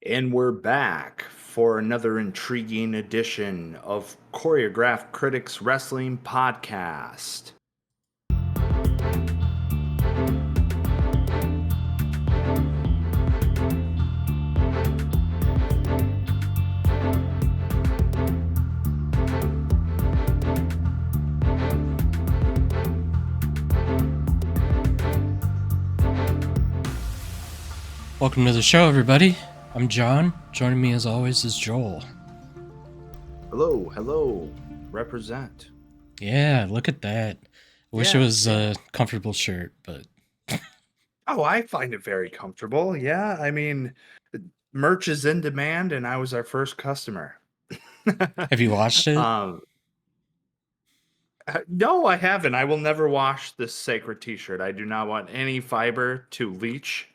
And we're back for another intriguing edition of Choreographed Critics Wrestling Podcast. Welcome to the show, everybody. I'm John. Joining me as always is Joel. Hello. Represent. Yeah, look at that. I wish it was a comfortable shirt, but Oh, I find it very comfortable. Yeah, I mean, merch is in demand, and I was our first customer. have you watched it? um, no, I haven't. I will never wash this sacred T-shirt. I do not want any fiber to leach.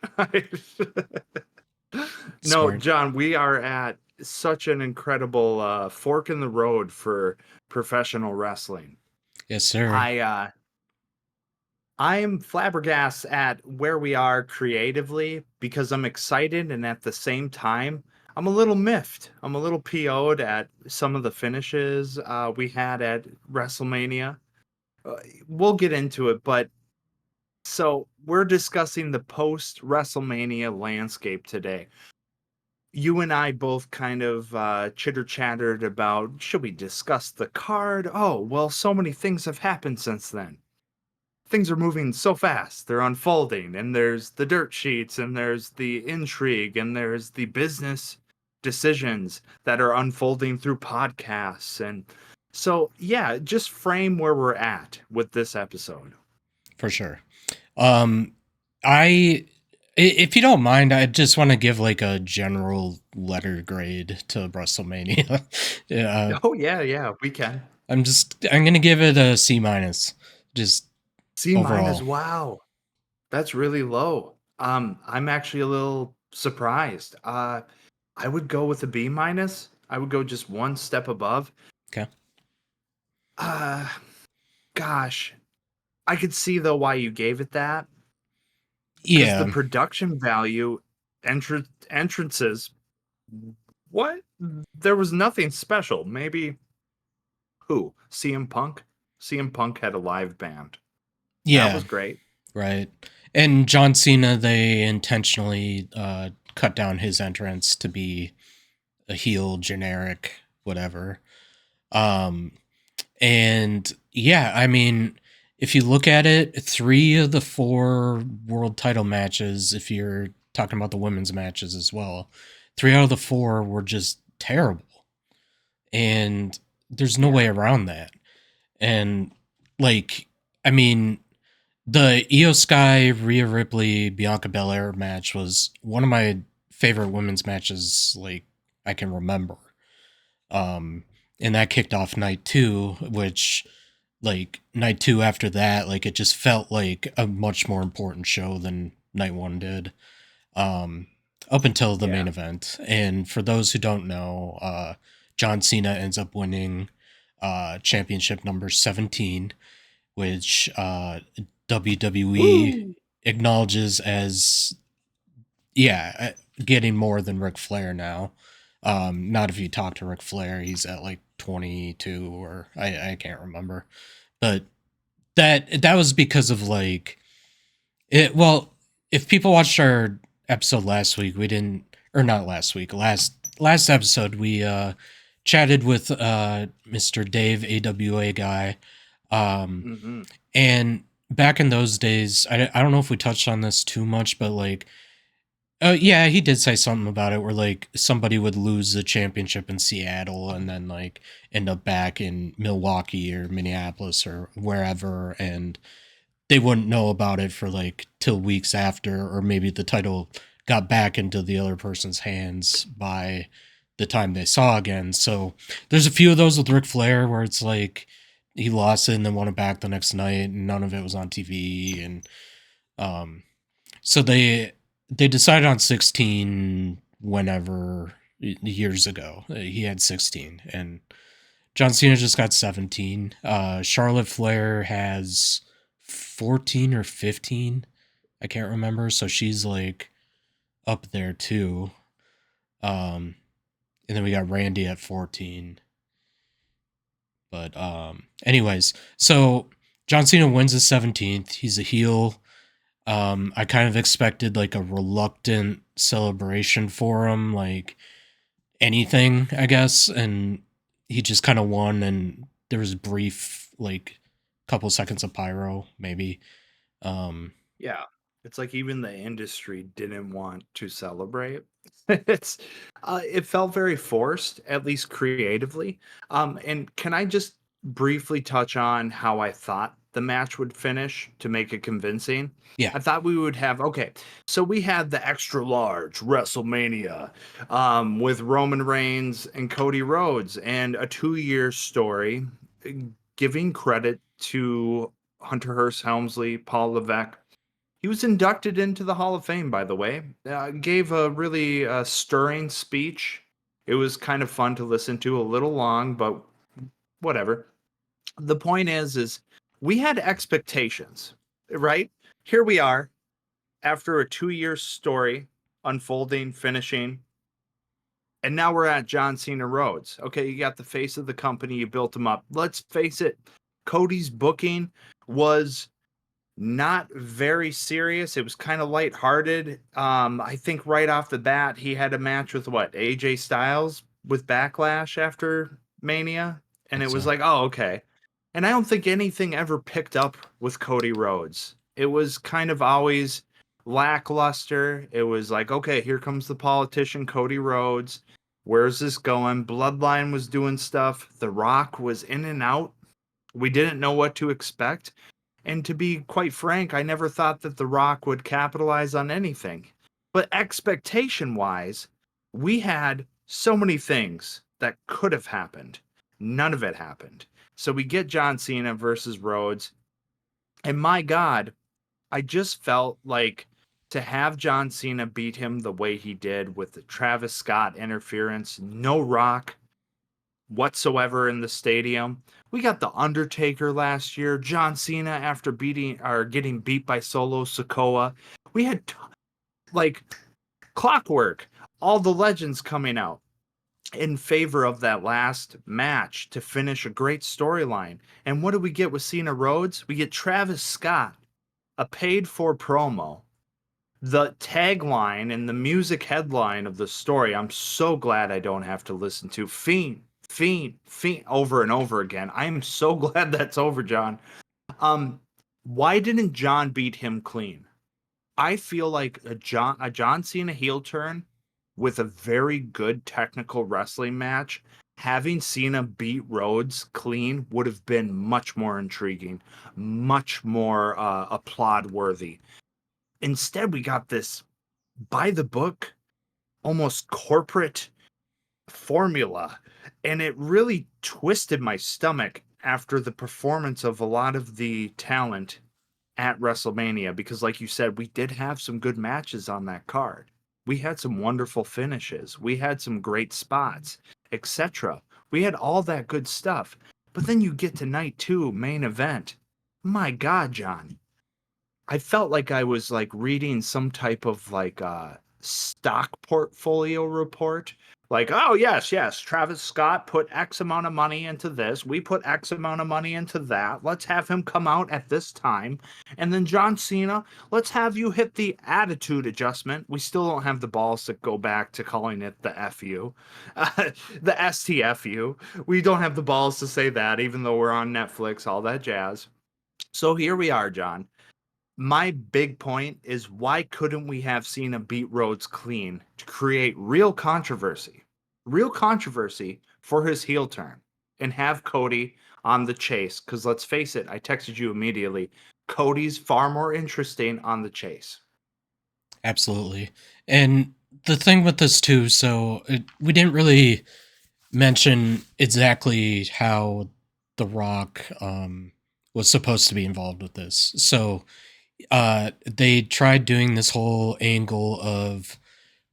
No, Smart. John, we are at such an incredible fork in the road for professional wrestling. Yes, sir. I I am flabbergasted at where we are creatively because I'm excited and at the same time I'm a little miffed. I'm a little PO'd at some of the finishes we had at WrestleMania. Uh, we'll get into it, but so we're discussing the post WrestleMania landscape today. You and I both kind of chitter chattered about should we discuss the card? Oh, well, so many things have happened since then. Things are moving so fast, they're unfolding, and there's the dirt sheets, and there's the intrigue, and there's the business decisions that are unfolding through podcasts. And so, yeah, just frame where we're at with this episode. For sure. Um, if you don't mind, I just want to give like a general letter grade to WrestleMania. yeah, Oh, yeah, we can. I'm gonna give it a C minus, just C minus, overall. wow. That's really low. I'm actually a little surprised. I would go with a B minus. I would go just one step above. Okay. Uh, gosh, I could see though why you gave it that because the Yeah. production value, entrances, what? There was nothing special. Maybe who? CM Punk. CM Punk had a live band. That Yeah. was great. Right. And John Cena, they intentionally cut down his entrance to be a heel, generic, whatever. Um, and yeah, I mean, if you look at it, 3 of the 4 world title matches, if you're talking about the women's matches as well, 3 out of the 4 were just terrible. And there's no Yeah. way around that. And like, I mean, the Io Sky, Rhea Ripley, Bianca Belair match was one of my favorite women's matches like I can remember. Um, and that kicked off night 2, which like night 2 after that, like it just felt like a much more important show than night 1 did. Um, up until the Yeah. main event. And for those who don't know, John Cena ends up winning championship number 17, which WWE Woo! acknowledges as getting more than Ric Flair now. Not if you talk to Ric Flair, he's at like 22 or I can't remember, but that was because of like it. Well, if people watched our episode last week, we didn't, or not last week, last episode we chatted with Mr. Dave AWA guy. Um, Mm-hmm. And back in those days, I don't know if we touched on this too much, but like, yeah, he did say something about it where like somebody would lose the championship in Seattle and then like end up back in Milwaukee or Minneapolis or wherever, and they wouldn't know about it for like till weeks after, or maybe the title got back into the other person's hands by the time they saw again. So there's a few of those with Ric Flair where it's like he lost it and then won it back the next night, and none of it was on TV. And um, so they decided on 16 whenever years ago. He had 16, and John Cena just got 17. Charlotte Flair has 14 or 15. I can't remember. So she's like up there too. Um, and then we got Randy at 14. But anyways, so John Cena wins his 17th. He's a heel. I kind of expected like a reluctant celebration for him, like anything, I guess, and he just kind of won, and there was brief like couple seconds of pyro, maybe. Um, Yeah. It's like even the industry didn't want to celebrate. It's it felt very forced, at least creatively. And can I just briefly touch on how I thought the match would finish to make it convincing? yeah, I thought we would have okay, so we had the extra large WrestleMania with Roman Reigns and Cody Rhodes and a 2 year story uh, giving credit to Hunter Hearst Helmsley, Paul Levesque. He was inducted into the Hall of Fame, by the way. Gave a really stirring speech. It was kind of fun to listen to, a little long, but whatever. The point is we had expectations, right? Here we are after a 2 year story unfolding, finishing, and now we're at John Cena Rhodes. Okay, you got the face of the company, you built him up. Let's face it, Cody's booking was not very serious. It was kind of lighthearted. I think right off the bat, he had a match with what, AJ Styles with Backlash after Mania. I And think it was so. like, oh, okay. And I don't think anything ever picked up with Cody Rhodes. It was kind of always lackluster. It was like, okay, here comes the politician, Cody Rhodes. Where's this going? Bloodline was doing stuff. The Rock was in and out. We didn't know what to expect. And to be quite frank, I never thought that The Rock would capitalize on anything. But expectation wise, we had so many things that could have happened. None of it happened. So we get John Cena versus Rhodes. And my God, I just felt like to have John Cena beat him the way he did with the Travis Scott interference, no Rock whatsoever in the stadium. We got the Undertaker last year, John Cena after beating or getting beat by Solo Sikoa. We had like clockwork, all the legends coming out in favor of that last match to finish a great storyline. And what do we get with Cena Rhodes? We get Travis Scott, a paid for promo, the tagline and the music headline of the story. I'm so glad I don't have to listen to Fiend, Fiend, Fiend over and over again. I'm so glad that's over, John. Um, why didn't John beat him clean? I feel like a John Cena heel turn with a very good technical wrestling match. Having Cena beat Rhodes clean would have been much more intriguing, much more applaud worthy. Instead, we got this by the book, almost corporate formula. And it really twisted my stomach after the performance of a lot of the talent at WrestleMania because, like you said, we did have some good matches on that card. We had some wonderful finishes, we had some great spots, etc. We had all that good stuff. But then you get to night two, main event. My God, John, I felt like I was like reading some type of like stock portfolio report. Like, oh yes, yes, Travis Scott put X amount of money into this. We put X amount of money into that. Let's have him come out at this time. And then John Cena, let's have you hit the attitude adjustment. We still don't have the balls to go back to calling it the FU, the STFU. We don't have the balls to say that, even though we're on Netflix, all that jazz. So here we are, John. My big point is why couldn't we have Cena beat Rhodes clean to create real controversy for his heel turn, and have Cody on the chase? Because let's face it, I texted you immediately. Cody's far more interesting on the chase. Absolutely. And the thing with this too, we didn't really mention exactly how The Rock was supposed to be involved with this. So they tried doing this whole angle of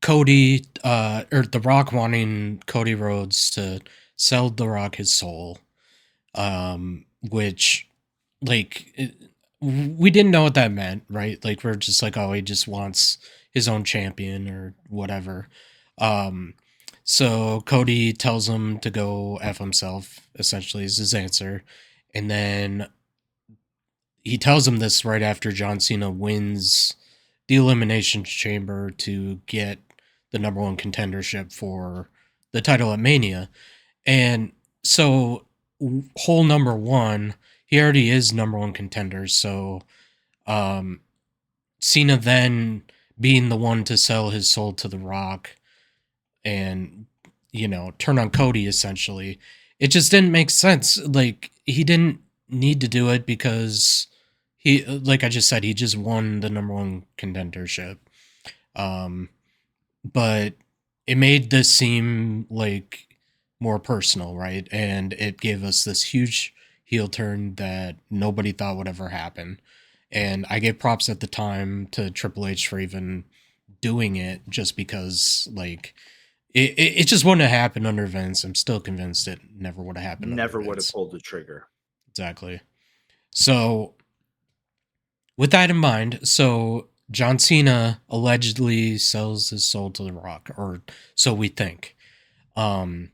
Cody or The Rock wanting Cody Rhodes to sell The Rock his soul, which we didn't know what that meant, right? Like we're just like, oh, he just wants his own champion or whatever. Um, so Cody tells him to go F himself, essentially, is his answer. And then he tells him this right after John Cena wins the Elimination Chamber to get the number one contendership for the title at Mania. And so, hole number one, he already is number one contender. So, um, Cena then being the one to sell his soul to The Rock and, turn on Cody essentially, it just didn't make sense. Like, he didn't need to do it because like I just said, he just won the number one contendership. Um, but it made this seem like more personal, right? And it gave us this huge heel turn that nobody thought would ever happen. And I gave props at the time to Triple H for even doing it, just because like it just wouldn't have happened under Vince. I'm still convinced it never would have happened under Never would have Vince. pulled the trigger. Exactly. So with that in mind, so John Cena allegedly sells his soul to The Rock, or so we think. Um,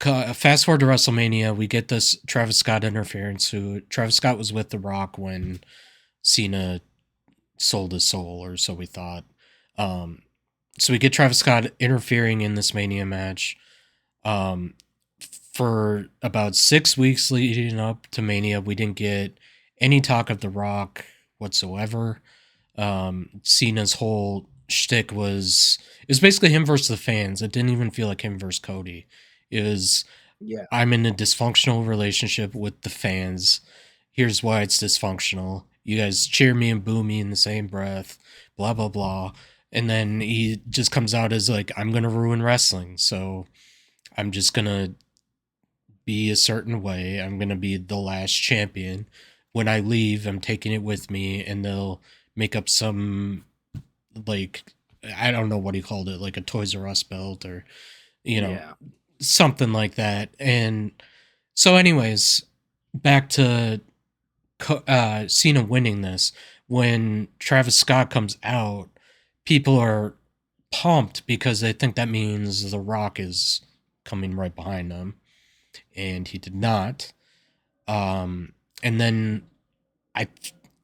Fast forward to WrestleMania, we get this Travis Scott interference. Who Travis Scott was with The Rock when Cena sold his soul, or so we thought. Um, so we get Travis Scott interfering in this Mania match. Um, for about 6 weeks leading up to Mania, we didn't get any talk of The Rock whatsoever. Cena's whole shtick was it was basically him versus the fans. It didn't even feel like him versus Cody. It was Yeah. I'm in a dysfunctional relationship with the fans. Here's why it's dysfunctional. You guys cheer me and boo me in the same breath. Blah blah blah. And then he just comes out as like, I'm gonna ruin wrestling. So I'm just gonna be a certain way. I'm gonna be the last champion. When I leave, I'm taking it with me, and they'll make up some like I don't know what he called it, like a Toys R Us belt or you know Yeah. something like that. And so, anyways, back to Cena winning this. When Travis Scott comes out, people are pumped because they think that means The Rock is coming right behind them, and he did not. And then I,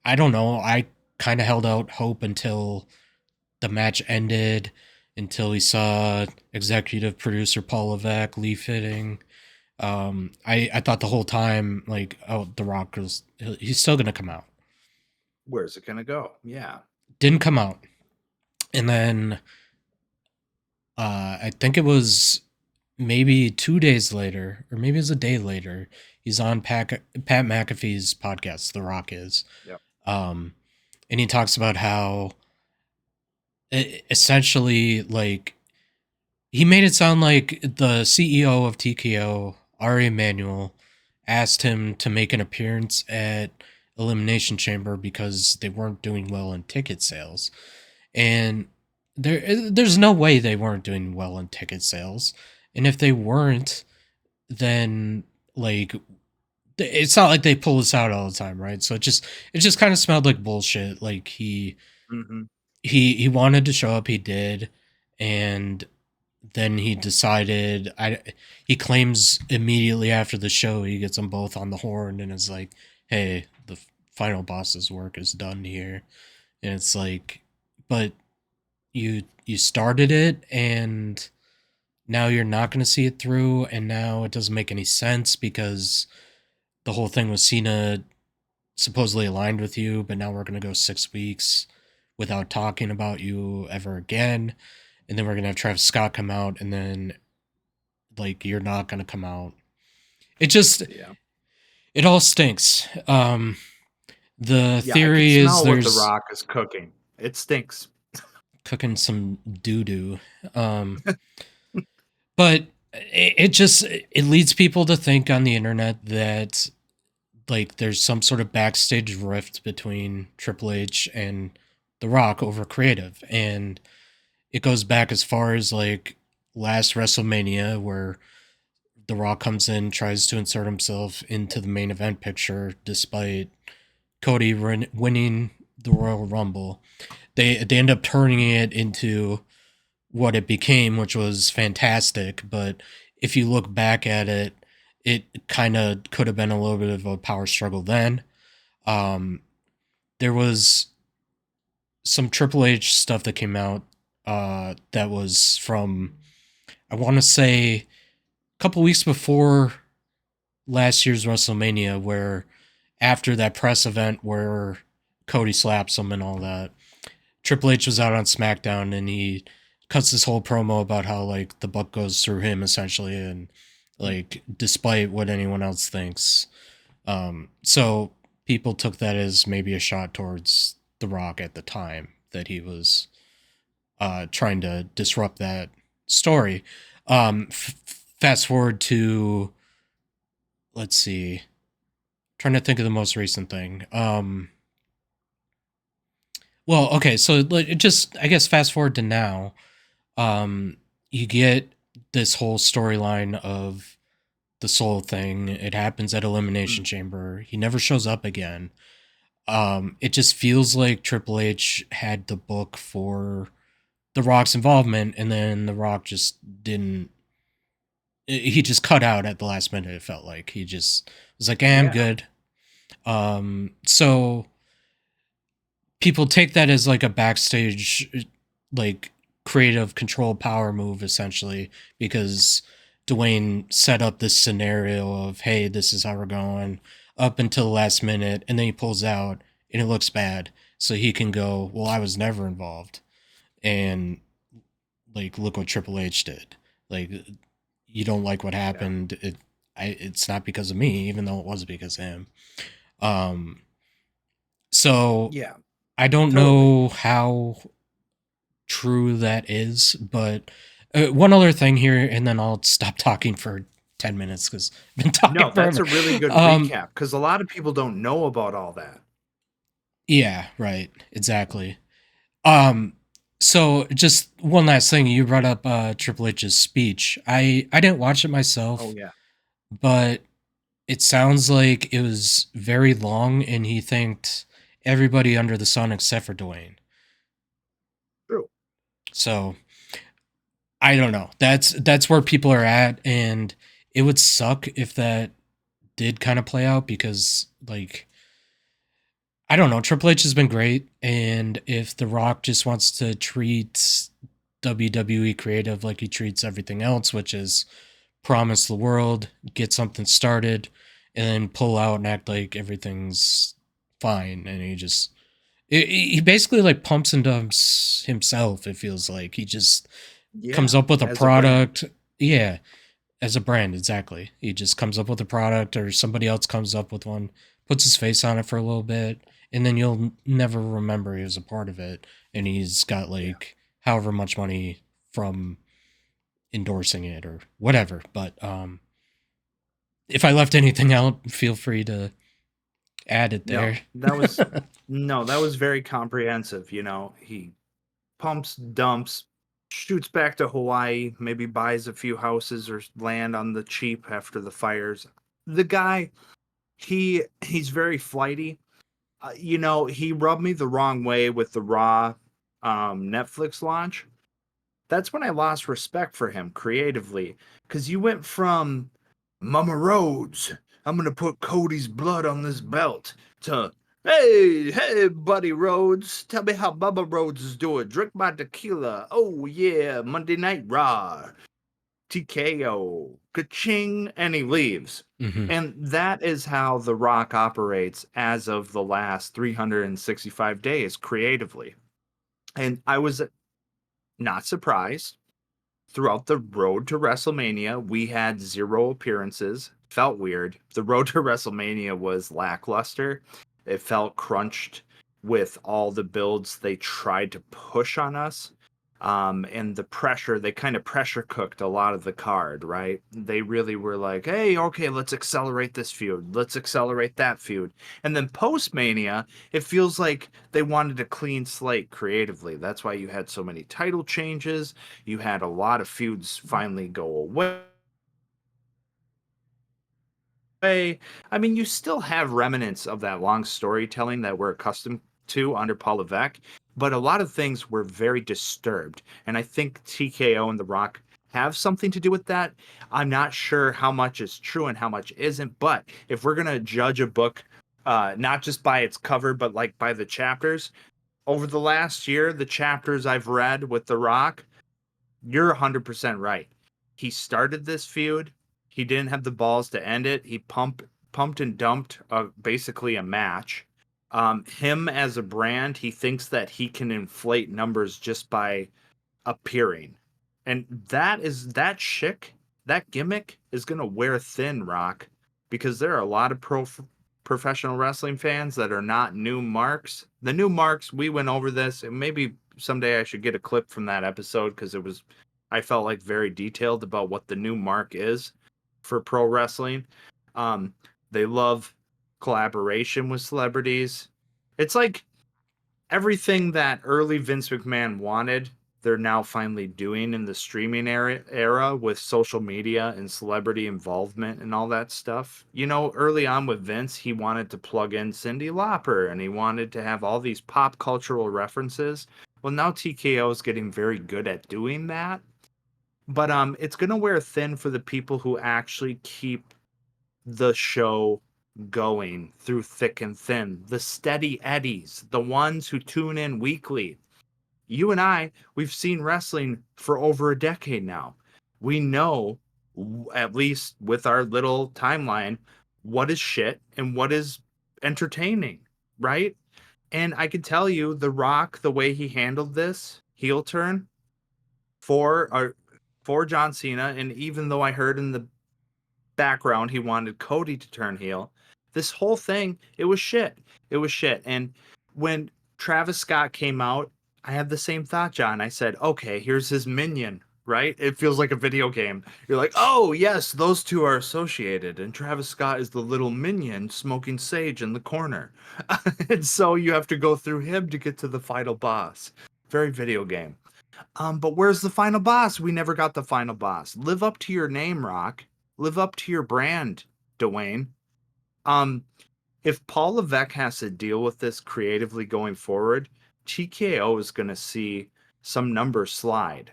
I don't know. I kind of held out hope until the match ended, until we saw executive producer Paul Levesque leave fitting. I thought the whole time, like, oh, The Rock was he's still gonna come out. Where's it gonna go? Yeah. Didn't come out, and then I think it was maybe 2 days later, or maybe it was a day later. He's on Pat McAfee's podcast. The Rock is, Yep. um, and he talks about how essentially like he made it sound like the CEO of TKO, Ari Emanuel, asked him to make an appearance at Elimination Chamber because they weren't doing well in ticket sales. And there's no way they weren't doing well in ticket sales. And if they weren't, then like it's not like they pull this out all the time, right? So it just kind of smelled like bullshit. Like Mm-hmm. he wanted to show up, he did, and then he decided he claims immediately after the show he gets them both on the horn and is like, hey, the final boss's work is done here. And it's like, but you started it, and now you're not going to see it through, and now it doesn't make any sense because the whole thing was Cena supposedly aligned with you, but now we're going to go 6 weeks without talking about you ever again. And then we're going to have Travis Scott come out, and then like you're not going to come out. It just Yeah. it all stinks. The Yeah. I could theory is smell what The there's Rock is cooking. It stinks. cooking some doo doo. Um, but it just it leads people to think on the internet that like there's some sort of backstage rift between Triple H and The Rock over creative, and it goes back as far as like last WrestleMania where The Rock comes in, tries to insert himself into the main event picture despite Cody winning the Royal Rumble. They end up turning it into what it became, which was fantastic. But if you look back at it, it kind of could have been a little bit of a power struggle then. Um, there was some Triple H stuff that came out that was from, I want to say, a couple weeks before last year's WrestleMania, where after that press event where Cody slaps him and all that, Triple H was out on SmackDown and he cuts this whole promo about how like the buck goes through him essentially, and like despite what anyone else thinks. So people took that as maybe a shot towards The Rock at the time that he was trying to disrupt that story. Fast forward to, let's see, trying to think of the most recent thing. Well, okay, so like, just I guess fast forward to now. You get this whole storyline of the soul thing. It happens at Elimination Mm, Chamber. He never shows up again. It just feels like Triple H had the book for The Rock's involvement, and then The Rock just didn't. He just cut out at the last minute. It felt like he just was like, "I'm yeah, good." So people take that as like a backstage, like creative control power move, essentially, because Dwayne set up this scenario of, hey, this is how we're going up until the last minute, and then he pulls out and it looks bad. So he can go, well, I was never involved. And like, look what Triple H did. Like, you don't like what yeah, happened. It's not because of me, even though it was because of him. Um, so yeah, I don't totally. know how true that is, but one other thing here, and then I'll stop talking for 10 minutes because I've been talking No, that's forever. a really good recap because a lot of people don't know about all that. Yeah, right, exactly. Um, so just one last thing, you brought up Triple H's speech. I didn't watch it Oh myself, yeah, but it sounds like it was very long, and he thanked everybody under the sun except for Dwayne. true. So I don't know. That's where people are at, and it would suck if that did kind of play out because, like, I don't know. Triple H has been great, and if The Rock just wants to treat WWE creative like he treats everything else, which is promise the world, get something started, and then pull out and act like everything's fine, and he basically like pumps and dumps himself. It feels like he just comes Yeah, up with a as a brand. product. Yeah, as a brand, exactly. He just comes up with a product, or somebody else comes up with one, puts his face on it for a little bit, and then you'll never remember he was a part of it. And he's got Yeah. like however much money from endorsing it or whatever. But if I left anything out, feel free to add it there. No, that was no, that was very comprehensive. He pumps, dumps, shoots back to Hawaii, maybe buys a few houses or land on the cheap after the fires. The guy, he's very flighty. He rubbed me the wrong way with the Raw Netflix launch. That's when I lost respect for him creatively because you went from Mama Rhodes, I'm gonna put Cody's blood on this belt to hey, buddy Rhodes, tell me how Bubba Rhodes is doing. Drink my tequila. Oh yeah, Monday Night Raw, TKO, ka-ching, and he leaves. Hmm. And that is how The Rock operates as of the last 365 days creatively. And I was not surprised. Throughout the road to WrestleMania, we had zero appearances. Felt weird. The road to WrestleMania was lackluster. It felt crunched with all the builds they tried to push on us. And the pressure, they kind of pressure cooked a lot of the card, right? They really were like, hey, okay, let's accelerate this feud. Let's accelerate that feud. And then post Mania, it feels like they wanted a clean slate creatively. That's why you had so many title changes. You had a lot of feuds finally go away. I mean, you still have remnants of that long storytelling that we're accustomed to under Paul Levesque, but a lot of things were very disturbed. And I think TKO and The Rock have something to do with that. I'm not sure how much is true and how much isn't, but if we're going to judge a book not just by its cover, but like by the chapters, over the last year, the chapters I've read with The Rock, you're 100% right. He started this feud. He didn't have the balls to end it. He pumped and dumped basically a match. Him as a brand, he thinks that he can inflate numbers just by appearing. And that that gimmick is going to wear thin, Rock, because there are a lot of professional wrestling fans that are not new marks. The new marks, we went over this, and maybe someday I should get a clip from that episode because I felt like very detailed about what the new mark is for pro wrestling. Um, they love collaboration with celebrities. It's like everything that early Vince McMahon wanted, they're now finally doing in the streaming era with social media and celebrity involvement and all that stuff. You know, early on with Vince, he wanted to plug in Cyndi Lauper and he wanted to have all these pop cultural references. Well, now TKO is getting very good at doing that. But it's going to wear thin for the people who actually keep the show going through thick and thin, the steady eddies, the ones who tune in weekly. You and I, we've seen wrestling for over a decade now. We know, at least with our little timeline, what is shit and what is entertaining, right? And I can tell you, The Rock, the way he handled this heel turn for for John Cena, and even though I heard in the background he wanted Cody to turn heel. This whole thing, it was shit. It was shit. And when Travis Scott came out, I had the same thought, John. I said, okay, here's his minion, right? It feels like a video game. You're like, oh, yes, those two are associated. And Travis Scott is the little minion smoking sage in the corner. And so you have to go through him to get to the final boss. Very video game. But where's the final boss? We never got the final boss. Live up to your name, Rock. Live up to your brand, Dwayne. Um, if Paul Levesque has to deal with this creatively going forward, TKO is going to see some numbers slide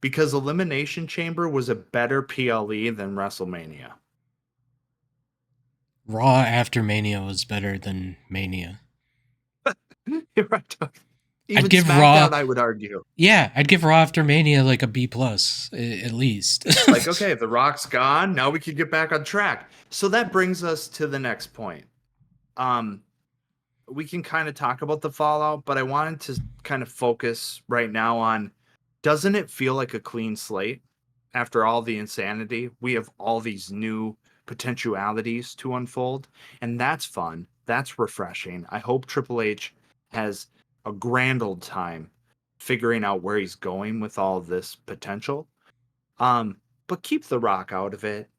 because Elimination Chamber was a better PLE than WrestleMania. Raw after Mania was better than Mania. You're right. I'd Even give Raw, SmackDown, I would argue. yeah, I'd give Raw after Mania like a B plus at least. Like, okay, The Rock's gone. Now we can get back on track. So that brings us to the next point. Um, we can kind of talk about the fallout, but I wanted to kind of focus right now on, doesn't it feel like a clean slate after all the insanity? We have all these new potentialities to unfold, and that's fun. That's refreshing. I hope Triple H has a grand old time figuring out where he's going with all this potential. But keep The Rock out of it.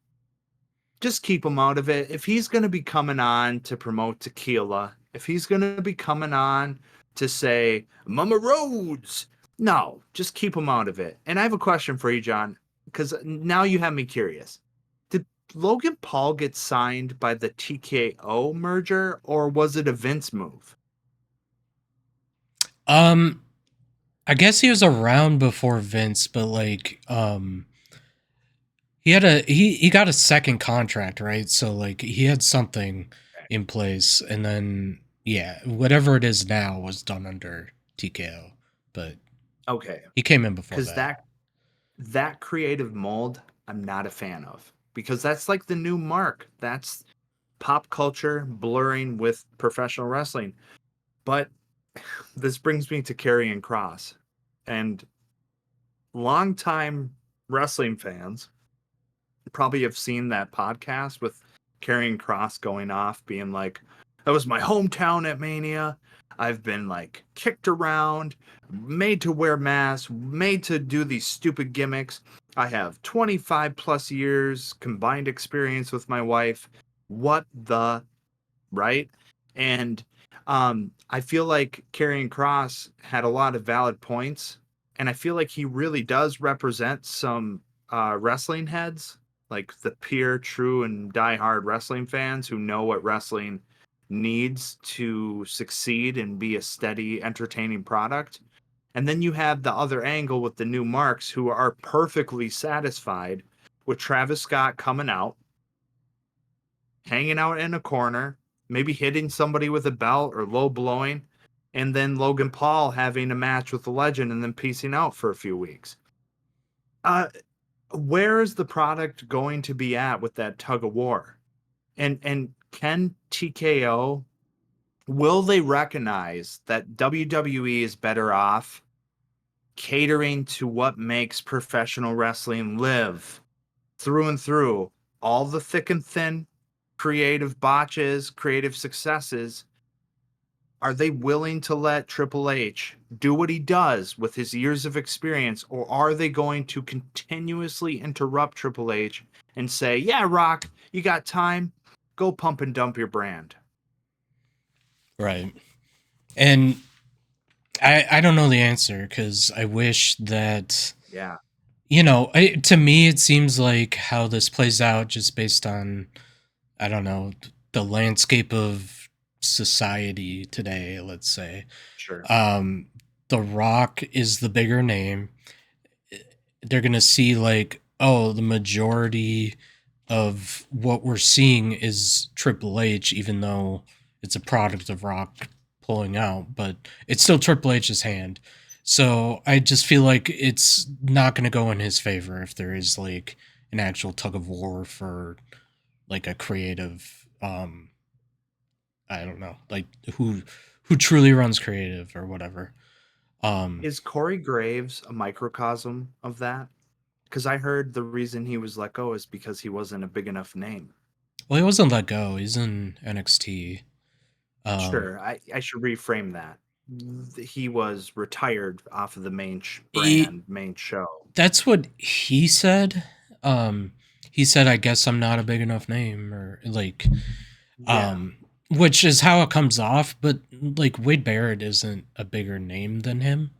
Just keep him out of it. If he's going to be coming on to promote tequila, if he's going to be coming on to say Mama Rhodes, no, just keep him out of it. And I have a question for you, John, because now you have me curious. Did Logan Paul get signed by the TKO merger, or was it a Vince move? um, I guess he was around before Vince, but he got a second contract, right? So like he had something in place, and then yeah, whatever it is now was done under TKO, but Okay, he came in before because that. that creative mold, I'm not a fan of, because that's like the new mark. That's pop culture blurring with professional wrestling. But this brings me to Karrion Cross. And longtime wrestling fans probably have seen that podcast with Karrion Cross going off, being like, that was my hometown at Mania. I've been like kicked around, made to wear masks, made to do these stupid gimmicks. I have 25 plus years combined experience with my wife. What the right? And I feel like Karrion Cross had a lot of valid points, and I feel like he really does represent some wrestling heads, like the pure, true, and die-hard wrestling fans who know what wrestling needs to succeed and be a steady, entertaining product. And then you have the other angle with the new marks who are perfectly satisfied with Travis Scott coming out, hanging out in a corner, maybe hitting somebody with a belt or low blowing, and then Logan Paul having a match with the legend and then piecing out for a few weeks. Uh, where is the product going to be at with that tug of war? And can TKO, will they recognize that WWE is better off catering to what makes professional wrestling live through and through, all the thick and thin creative botches, creative successes? Are they willing to let Triple H do what he does with his years of experience, or are they going to continuously interrupt Triple H and say, yeah, Rock, you got time? Go pump and dump your brand. Right. And I don't know the answer because I wish that, Yeah, to me, it seems like how this plays out just based on, I don't know, the landscape of society today, let's say. sure. Um, The Rock is the bigger name. They're going to see, like, oh, the majority of what we're seeing is Triple H, even though it's a product of Rock pulling out, but it's still Triple H's hand. So I just feel like it's not going to go in his favor if there is like an actual tug of war for like a creative, I don't know, like who truly runs creative or whatever. Um, Is Corey Graves a microcosm of that? Because I heard the reason he was let go is because he wasn't a big enough name. well, he wasn't let go. He's in NXT. Um, Sure, I should reframe that. He was retired off of the main he, brand, main show. that's what he said. Um, he said, "I guess I'm not a big enough name," or like, Yeah, um, which is how it comes off. But like Wade Barrett isn't a bigger name than him.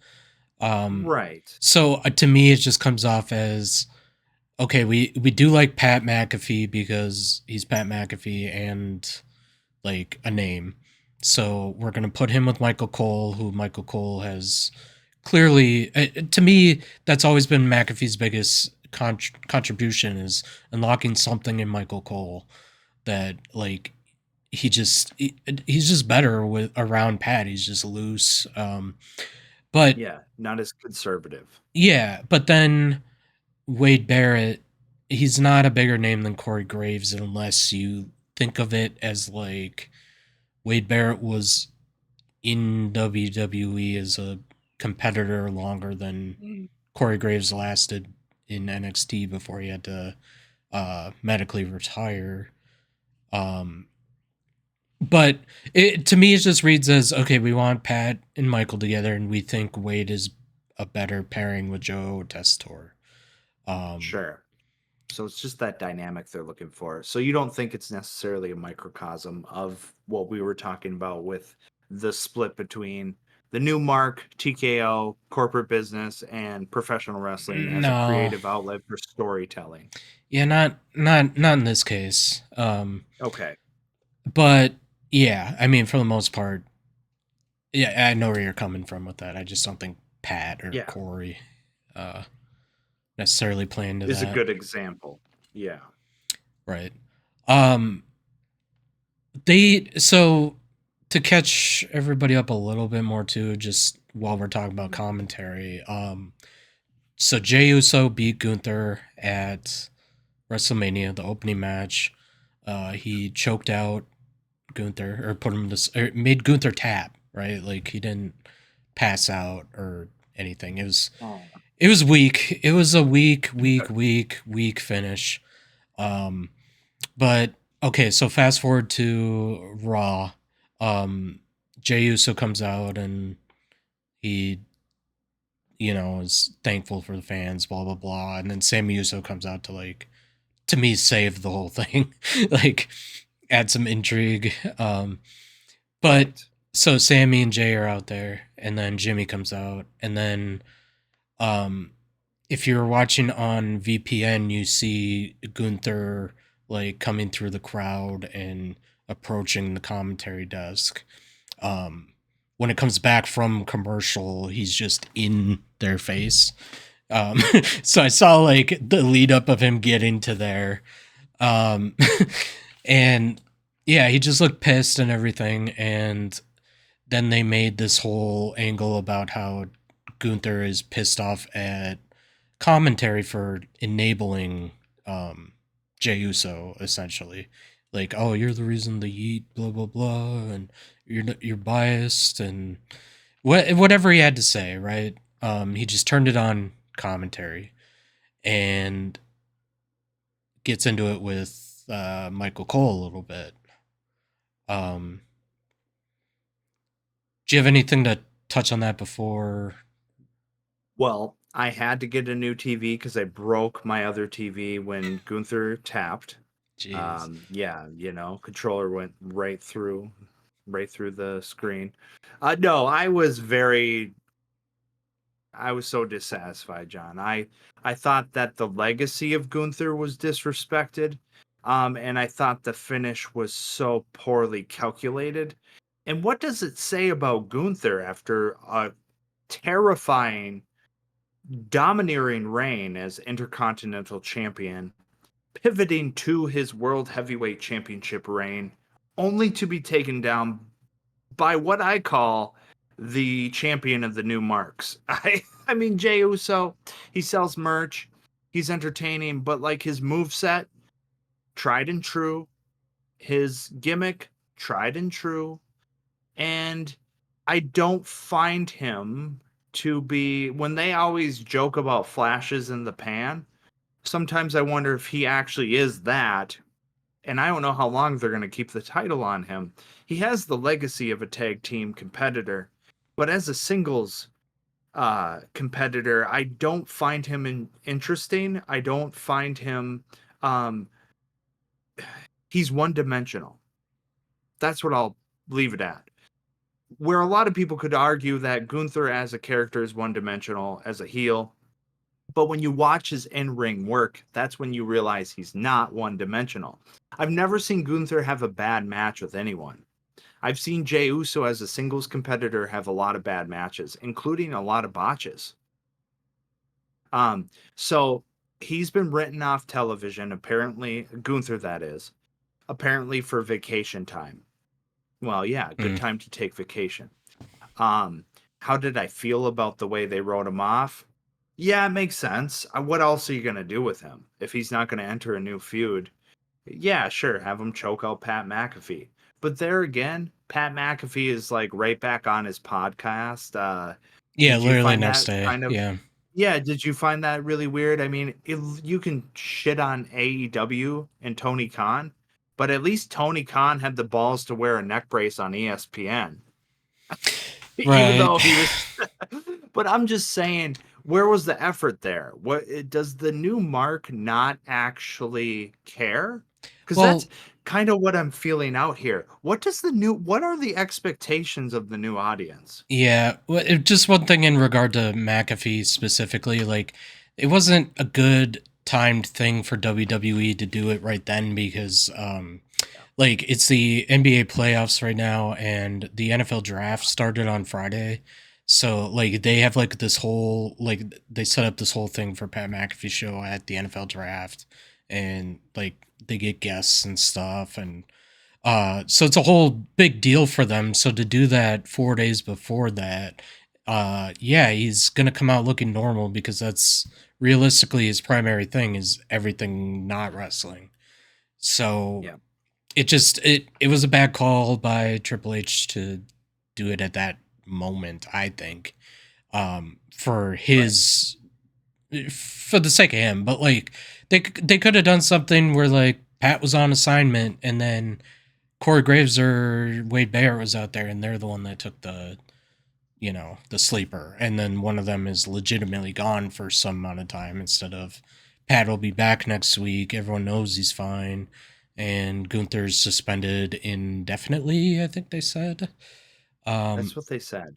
Um, right. so to me, it just comes off as okay. We do like Pat McAfee because he's Pat McAfee and like a name. So we're gonna put him with Michael Cole, who Michael Cole has clearly, to me, that's always been McAfee's biggest contribution is unlocking something in Michael Cole that like he's just better with around Pat. He's just loose. But Yeah, not as conservative. yeah, but then Wade Barrett, he's not a bigger name than Corey Graves unless you think of it as like Wade Barrett was in WWE as a competitor longer than Mm. Corey Graves lasted in NXT before he had to medically retire. Um, but to me, it just reads as okay, we want Pat and Michael together, and we think Wade is a better pairing with Joe Tessitore. Um, Sure. So it's just that dynamic they're looking for. So you don't think it's necessarily a microcosm of what we were talking about with the split between the new mark, TKO, corporate business, and professional wrestling as a no, creative outlet for storytelling. yeah, not in this case. Okay. But yeah, I mean, for the most part, yeah, I know where you're coming from with that. I just don't think Pat or Yeah. Corey uh, necessarily play into Is a that. good example. Yeah. Right. Um, they so to catch everybody up a little bit more too, just while we're talking about Mhm. commentary. So Jey Uso beat Gunther at WrestleMania, the opening match. He choked out Gunther or put him to or made Gunther tap. Right, like he didn't pass out or anything. Oh, It was weak. It was a weak finish. Um, but okay, so fast forward to Raw. Um, Jey Uso comes out and he, is thankful for the fans, blah blah blah, and then Sami Uso comes out to like, to me, save the whole thing, like add some intrigue. But right. so Sammy and Jay are out there, and then Jimmy comes out, and then um, if you're watching on VPN, you see Gunther like coming through the crowd and approaching the commentary desk. Um, when it comes back from commercial, he's just in their face. Um, so I saw like the lead up of him getting to there. Um, and yeah, he just looked pissed and everything. And then they made this whole angle about how Gunther is pissed off at commentary for enabling um, Jey Uso, essentially. Like, oh, you're the reason they eat, blah blah blah, and you're biased, and whatever he had to say, right? He just turned it on commentary and gets into it with Michael Cole a little bit. Um, do you have anything to touch on that before? Well, I had to get a new TV because I broke my other TV when Gunther tapped. Jeez. Yeah, controller went right through the screen. No, I was so dissatisfied, John. I thought that the legacy of Gunther was disrespected, and I thought the finish was so poorly calculated. And what does it say about Gunther after a terrifying, domineering reign as Intercontinental Champion, pivoting to his World Heavyweight Championship reign, only to be taken down by what I call the champion of the new marks. I mean Jey Uso, he sells merch, he's entertaining, but like his move set, tried and true, his gimmick, tried and true, and I don't find him to be when they always joke about flashes in the pan. Sometimes I wonder if he actually is that, and I don't know how long they're going to keep the title on him. He has the legacy of a tag team competitor, but as a singles competitor, I don't find him interesting. I don't find him. Um, he's one dimensional. That's what I'll leave it at. Where a lot of people could argue that Gunther as a character is one dimensional as a heel, but when you watch his in ring work, that's when you realize he's not one dimensional. I've never seen Gunther have a bad match with anyone. I've seen Jey Uso as a singles competitor have a lot of bad matches, including a lot of botches. So he's been written off television, apparently, Gunther, that is, apparently for vacation time. Well, yeah, good Mm. time to take vacation. Um, how did I feel about the way they wrote him off? Yeah, it makes sense. What else are you going to do with him if he's not going to enter a new feud? Yeah, sure, have him choke out Pat McAfee. But there again, Pat McAfee is like right back on his podcast. Yeah, Did you literally find next that day. kind of Yeah. yeah, did you find that really weird? I mean, if you can shit on AEW and Tony Khan, but at least Tony Khan had the balls to wear a neck brace on ESPN. Even Right. though he was but I'm just saying, where was the effort there? Does the new mark not actually care? Because that's Well, kind of what I'm feeling out here. What are the expectations of the new audience? yeah. Just one thing in regard to McAfee specifically, like it wasn't a good timed thing for WWE to do it right then because like it's the NBA playoffs right now and the NFL draft started on Friday. So like they have like this whole like they set up this whole thing for Pat McAfee show at the NFL draft and like they get guests and stuff and so it's a whole big deal for them. So to do that 4 days before that, yeah, he's gonna come out looking normal because that's realistically his primary thing is everything not wrestling. So Yeah, it was a bad call by Triple H to do it at that moment, I think. For right. his for the sake of him, but like they could have done something where like Pat was on assignment and then Corey Graves or Wade Barrett was out there and they're the one that took the the sleeper and then one of them is legitimately gone for some amount of time instead of Pat will be back next week, everyone knows he's fine, and Gunther's suspended indefinitely, I think they said. That's um what they said.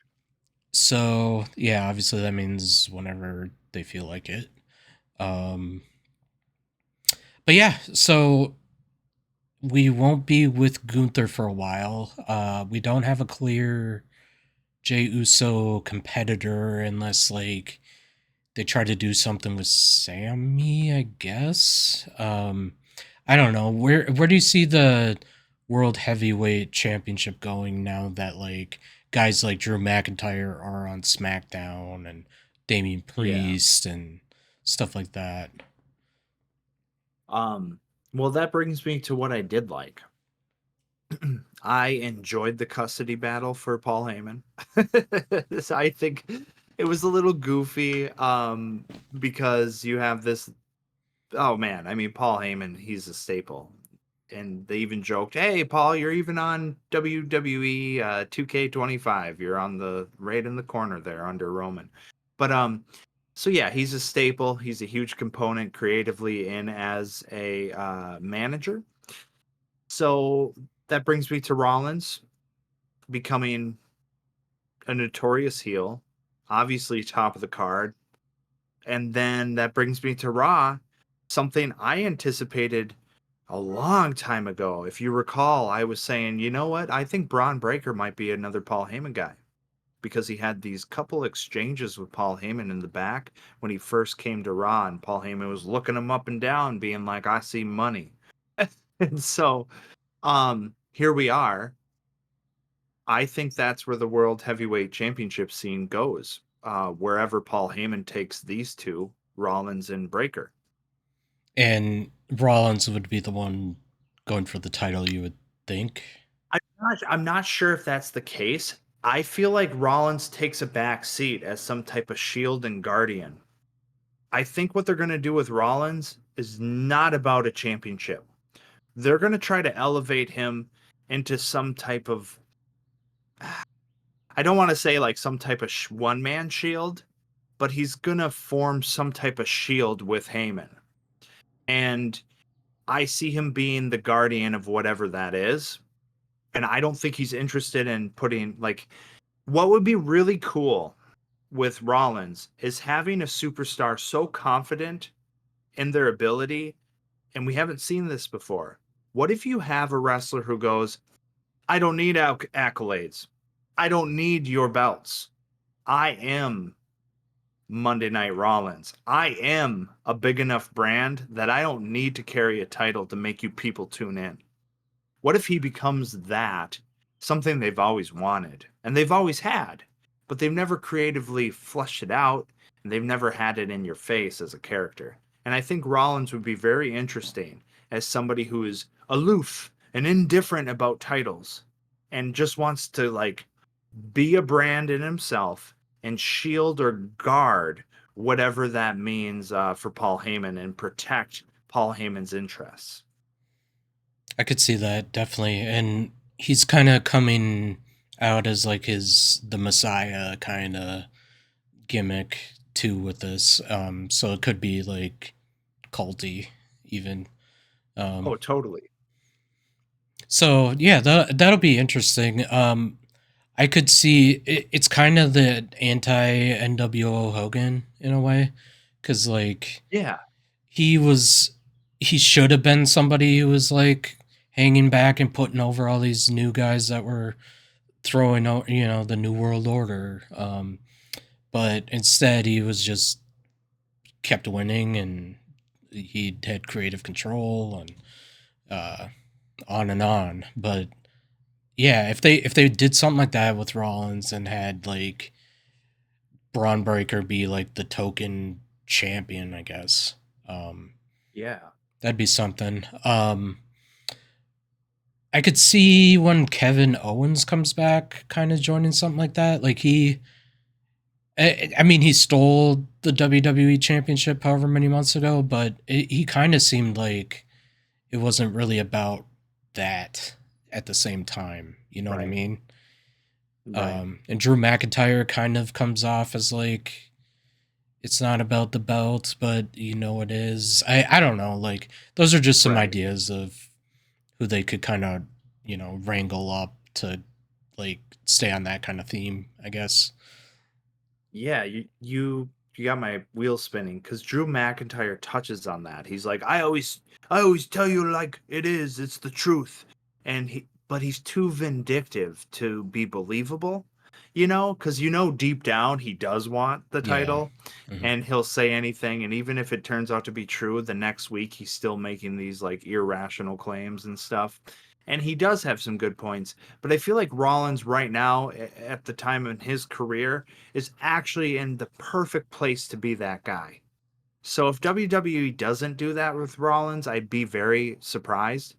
so yeah, obviously that means whenever they feel like it. um but yeah, so we won't be with Gunther for a while. We don't have a clear Jey Uso competitor unless like they try to do something with Sammy, I guess. I don't know. Where do you see the World Heavyweight Championship going now that like guys like Drew McIntyre are on SmackDown and Damian Yeah. Priest and stuff like that? Um, well, that brings me to what I did like. I enjoyed the custody battle for Paul Heyman. So I think it was a little goofy, because you have this. Oh man, I mean Paul Heyman, he's a staple, and they even joked, "Hey, Paul, you're even on WWE 2K25. You're on the right in the corner there under Roman." But so yeah, he's a staple. He's a huge component creatively and as a manager. So that brings me to Rollins becoming a notorious heel, obviously top of the card. And then that brings me to Raw, something I anticipated a long time ago. If you recall, I was saying, you know what? I think Braun Breaker might be another Paul Heyman guy because he had these couple exchanges with Paul Heyman in the back when he first came to Raw, and Paul Heyman was looking him up and down, being like, I see money. And so here we are. I think that's where the World Heavyweight Championship scene goes. Wherever Paul Heyman takes these two, Rollins and Breaker. And Rollins would be the one going for the title, you would think. I'm not sure if that's the case. I feel like Rollins takes a back seat as some type of shield and guardian. I think what they're going to do with Rollins is not about a championship. They're going to try to elevate him into some type of, I don't want to say like some type of one man shield, but he's going to form some type of shield with Heyman. And I see him being the guardian of whatever that is. And I don't think he's interested in putting like what would be really cool with Rollins is having a superstar so confident in their ability, and we haven't seen this before. What if you have a wrestler who goes, I don't need accolades. I don't need your belts. I am Monday Night Rollins. I am a big enough brand that I don't need to carry a title to make you people tune in. What if he becomes that, something they've always wanted and they've always had, but they've never creatively fleshed it out and they've never had it in your face as a character? And I think Rollins would be very interesting as somebody who is aloof and indifferent about titles and just wants to like be a brand in himself and shield or guard whatever that means for Paul Heyman and protect Paul Heyman's interests. I could see that definitely, and he's kind of coming out as like his the Messiah kind of gimmick too with this. So it could be like culty even. Oh, Um, totally. so yeah, that'll be interesting. I could see it's kind of the anti NWO Hogan in a way, because like Yeah. he was he should have been somebody who was like hanging back and putting over all these new guys that were throwing out the new world order, but instead he was just kept winning and he had creative control and uh, on and on. But yeah, if they did something like that with Rollins and had like Braun Breaker be like the token champion, I guess, Yeah. that'd be something. I could see when Kevin Owens comes back, kind of joining something like that. Like I mean, he stole the WWE Championship however many months ago, but he kind of seemed like it wasn't really about that at the same time. You know what I Right. mean? Right. And Drew McIntyre kind of comes off as like it's not about the belt, but it is. I don't know. Like those are just some Right. ideas of who they could kind of wrangle up to like stay on that kind of theme, I guess. Yeah, you you got my wheels spinning because Drew McIntyre touches on that. He's like, I always tell you like it is. It's the truth, but he's too vindictive to be believable. Because deep down he does want the Yeah. title, Mhm. and he'll say anything. And even if it turns out to be true, the next week he's still making these like irrational claims and stuff. And he does have some good points, but I feel like Rollins right now, at the time in his career, is actually in the perfect place to be that guy. So if WWE doesn't do that with Rollins, I'd be very surprised.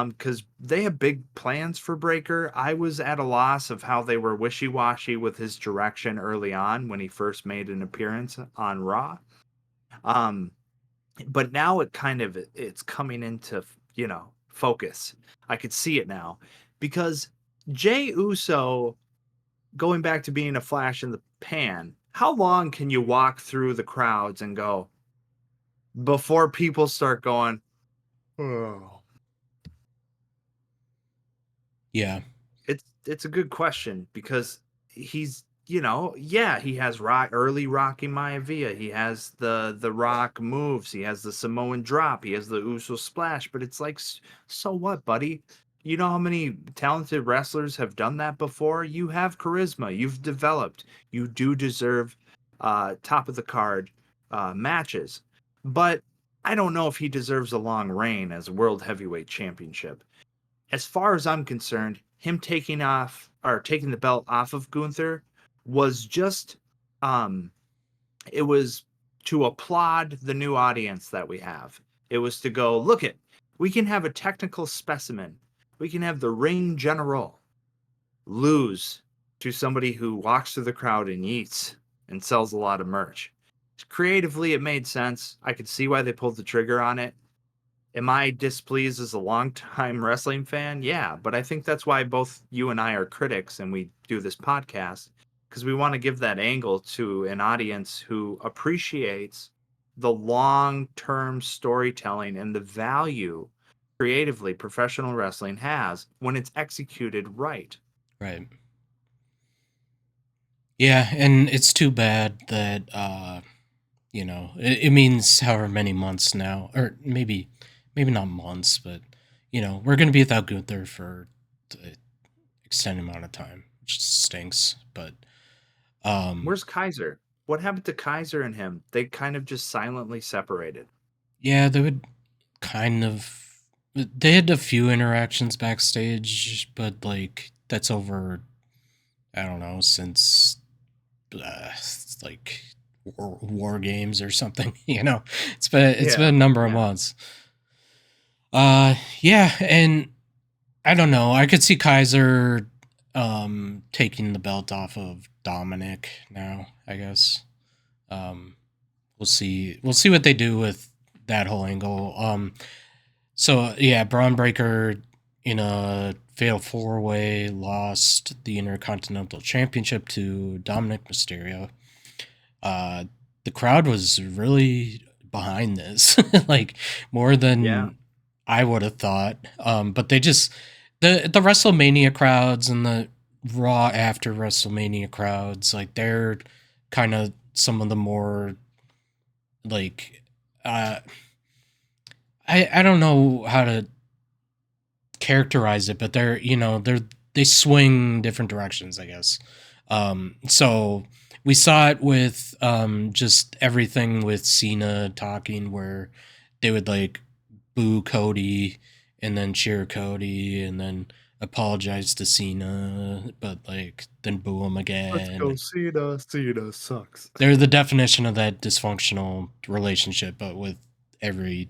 Because they have big plans for Breaker. I was at a loss of how they were wishy-washy with his direction early on when he first made an appearance on Raw. Um, but now it's coming into, focus. I could see it now because Jay Uso, going back to being a flash in the pan, how long can you walk through the crowds and go before people start going, oh? Yeah. It's a good question because he has early Rocky Maivia, he has the Rock moves, he has the Samoan drop, he has the Uso splash, but it's like, so what, buddy? You know how many talented wrestlers have done that before? You have charisma, you've developed, you do deserve top of the card matches, but I don't know if he deserves a long reign as World Heavyweight Championship. As far as I'm concerned, him taking the belt off of Gunther was just um it was to applaud the new audience that we have. It was to go, look it, we can have a technical specimen. We can have the ring general lose to somebody who walks through the crowd and eats and sells a lot of merch. Creatively, it made sense. I could see why they pulled the trigger on it. Am I displeased as a longtime wrestling fan? Yeah, but I think that's why both you and I are critics and we do this podcast because we want to give that angle to an audience who appreciates the long-term storytelling and the value creatively professional wrestling has when it's executed right. Right. Yeah, and it's too bad that it means however many months now, or maybe not months, but we're gonna be without Gunther for an extended amount of time, which stinks. But um, Where's Kaiser? What happened to Kaiser and him? They kind of just silently separated. yeah, they would kind of. They had a few interactions backstage, but like that's over. I don't know since uh, like war games or something. It's been a Yeah, number of yeah. months. Yeah, and I don't know. I could see Kaiser taking the belt off of Dominic now, I guess. Um we'll see what they do with that whole angle. So yeah, Braun Breaker in a fatal four way lost the Intercontinental Championship to Dominic Mysterio. Uh the crowd was really behind this, like more Yeah. than I would have thought. But they just the WrestleMania crowds and the Raw after WrestleMania crowds, like they're kind of some of the more like uh I don't know how to characterize it, but they swing different directions, I guess. So we saw it with just everything with Cena talking, where they would like boo Cody and then cheer Cody and then apologize to Cena, but like then boo him Let's go, again. Cena. Cena sucks. They're the definition of that dysfunctional relationship, but with every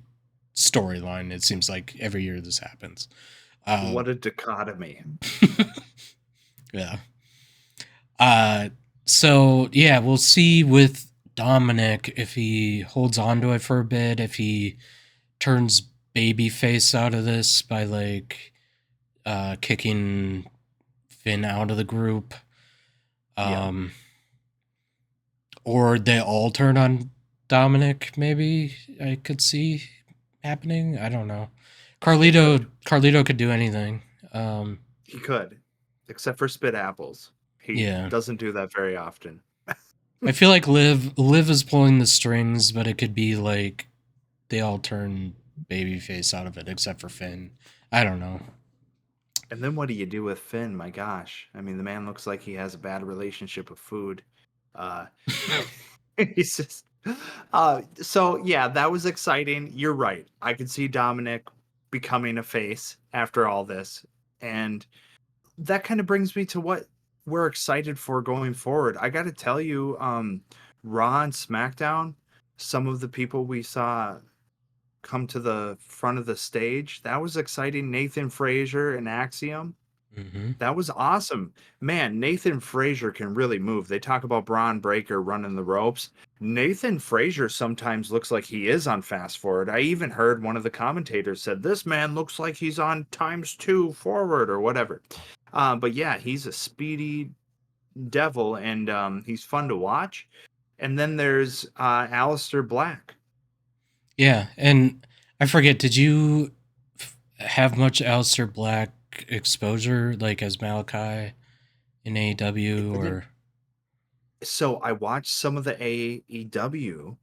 storyline, it seems like every year this happens. Uh, What a dichotomy. yeah. Uh, so yeah, we'll see with Dominic if he holds on to it for a bit, if he turns babyface out of this by like kicking Finn out of the group. Yeah. Um, or they all turn on Dominic, maybe I could see happening. I don't know. They could. Carlito could do anything. He could. Except for spit apples. He Yeah. doesn't do that very often. I feel like Liv is pulling the strings, but it could be like they all turn babyface out of it, except for Finn. I don't know. And then what do you do with Finn? My gosh. I mean, the man looks like he has a bad relationship with food. Uh he's just so yeah, that was exciting. You're right. I could see Dominic becoming a face after all this. And that kind of brings me to what we're excited for going forward. I got to tell you, Raw and SmackDown, some of the people we saw come to the front of the stage, that was exciting. Nathan Frazier and Axiom, Hmm. that was awesome. Man, Nathan Frazier can really move. They talk about Braun Breaker running the ropes. Nathan Frazier sometimes looks like he is on fast forward. I even heard one of the commentators said, "This man looks like he's on times two forward or whatever." But yeah, he's a speedy devil, and he's fun to watch. And then there's Alistair Black. Yeah, and I forget. Did you have much Aleister Black exposure, like as Malachi in I AEW, didn't. or So I watched some of the AEW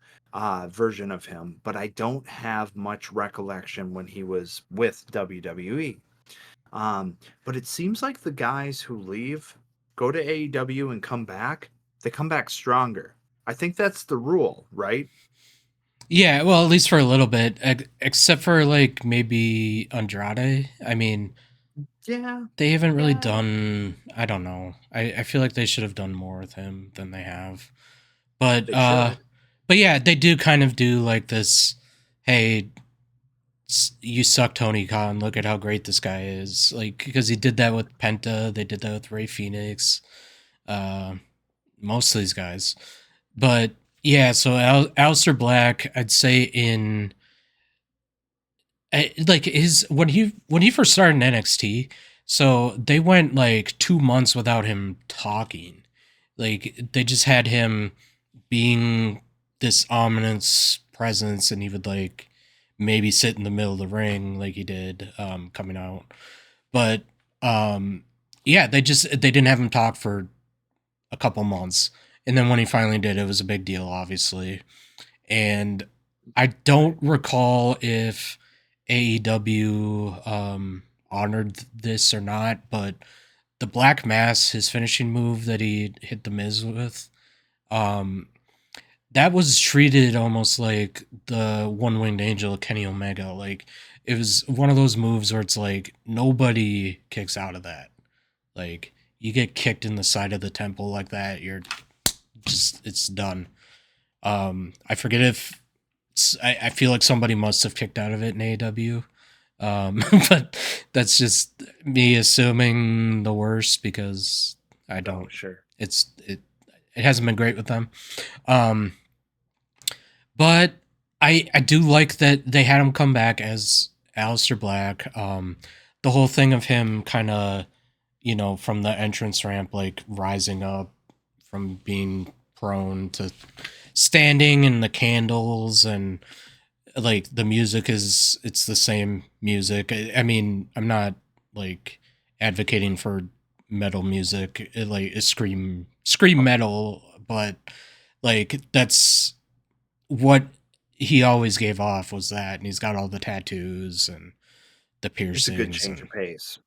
version of him, but I don't have much recollection when he was with WWE. But it seems like the guys who leave, go to AEW and come back, they come back stronger. I think that's the rule, right? yeah, well, at least for a little bit, except for like maybe Andrade. I mean, Yeah, they haven't really yeah, done. I don't know. I feel like they should have done more with him than they have. But they should. but yeah, they do kind of do like this. Hey, you suck, Tony Khan. Look at how great this guy is. Like because he did that with Penta. They did that with Ray Phoenix. Uh, most of these guys. But yeah, so Alistair Black, I'd say in like his when he first started in NXT, so they went like 2 months without him talking. Like they just had him being this ominous presence, and he would like maybe sit in the middle of the ring like he did coming out. But um, yeah, they didn't have him talk for a couple months, and then when he finally did, it was a big deal, obviously. And I Right. don't recall if AEW honored this or not, but the Black Mass, his finishing move that he hit the Miz with, um, that was treated almost like the One Winged Angel, Kenny Omega. Like it was one of those moves where it's like nobody kicks out of that. Like you get kicked in the side of the temple like that, you're just it's done. I forget if I feel like somebody must have kicked out of it in AEW. But that's just me assuming the worst because I Oh, don't. sure. It's it hasn't been great with them. Um, but I do like that they had him come back as Aleister Black. The whole thing of him kind of from the entrance ramp like rising up from being prone to standing and the candles and like the music is it's the same music. I mean, I'm not like advocating for metal music, like scream metal, but like that's what he always gave off was that, and he's got all the tattoos and the It's a good piercings change and of pace.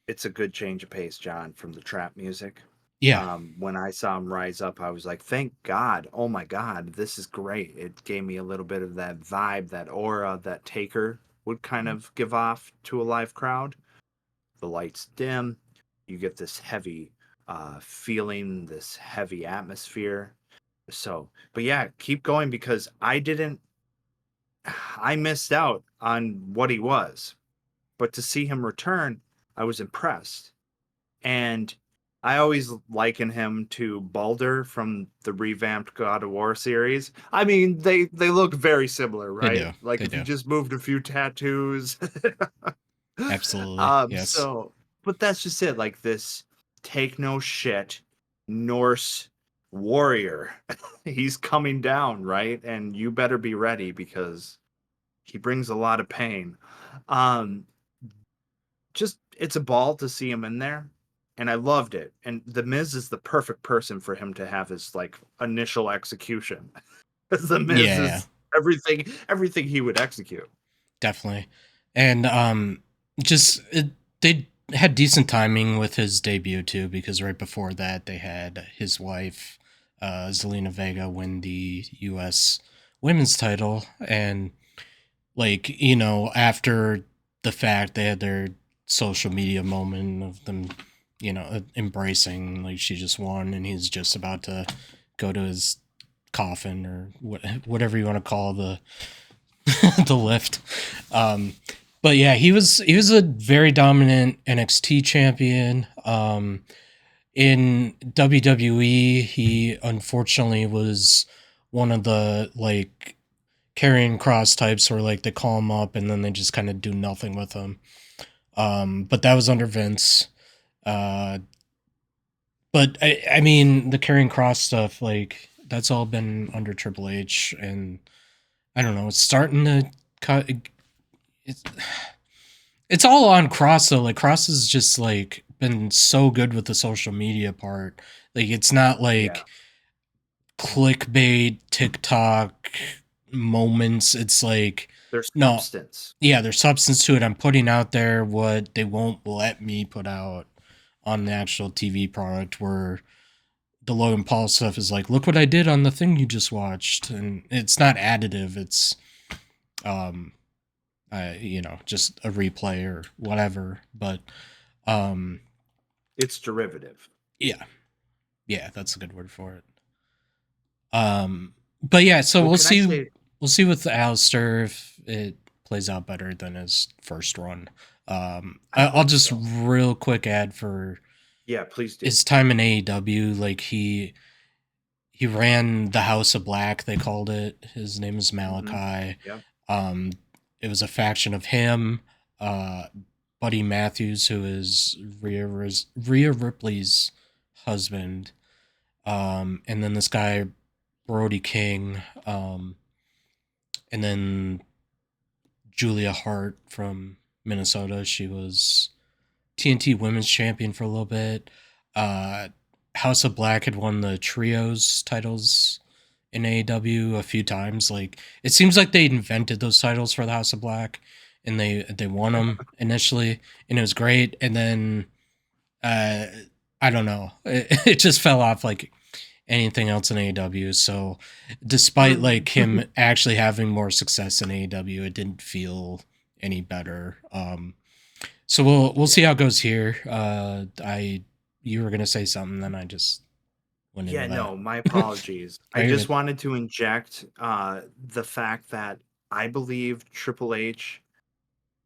It's a good change of pace, John, from the trap music. yeah, When I saw him rise up, I was like, thank God. Oh my God, this is great. It gave me a little bit of that vibe, that aura that Taker would kind of give off to a live crowd. The lights dim, you get this heavy feeling, this heavy atmosphere. So, but yeah, keep going because I missed out on what he was. But to see him return, I was impressed. And I always liken him to Balder from the revamped God of War series. I mean, they look very similar, they right? do. Like They if you do. just moved a few tattoos. Absolutely. Yes. So, but that's just it. Like this take no shit Norse warrior. He's coming down, right? And you better be ready because he brings a lot of pain. Um, just it's a ball to see him in there. and I loved it. And the Miz is the perfect person for him to have his like initial execution. Because the Miz Yeah, is everything he would execute. definitely. And just they had decent timing with his debut too, because right before that they had his wife, Zelina Vega, win the U.S. women's title, and like after the fact they had their social media moment of them embracing, like she just won and he's just about to go to his coffin or whatever you want to call the the lift. um but yeah, he was a very dominant NXT champion. In WWE he unfortunately was one of the like carrying cross types where like they call him up and then they just kind of do nothing with him. But that was under Vince. Uh, but I mean the carrying cross stuff, like that's all been under Triple H, and I don't know. It's starting to cut. It's it's all on Cross though. Like Cross has just like been so good with the social media part. Like it's not Yeah, like clickbait TikTok moments. It's like there's no, substance. yeah, there's substance to it. I'm putting out there what they won't let me put out on the actual TV product. Where the Logan Paul stuff is like, look what I did on the thing you just watched, and it's not additive. It's um, just a replay or whatever. But um, It's derivative. yeah, yeah, that's a good word for it. But yeah, so Well, we'll can I see. say, We'll see with Alistair if it plays out better than his first run. I I'll hope just so. real quick add for Yeah, please do. his time in AEW. Like he ran the House of Black. They called it. His name is Hmm. Malachi. Yep. Um, it was a faction of him, uh, Buddy Matthews, who is Rhea Ripley's husband, and then this guy Brody King, and then Julia Hart from Minnesota. She was TNT Women's Champion for a little bit. Uh, House of Black had won the trios titles in AEW a few times. Like it seems like they invented those titles for the House of Black, and they won them initially, and it was great. And then uh, I don't know, it just fell off like anything else in AEW. So despite like him actually having more success in AEW, it didn't feel any better. So we'll see Yeah. how it goes here. I You were gonna say something, then I just went into Yeah, that. no, my apologies. No, I you're just good. wanted to inject the fact that I believe Triple H,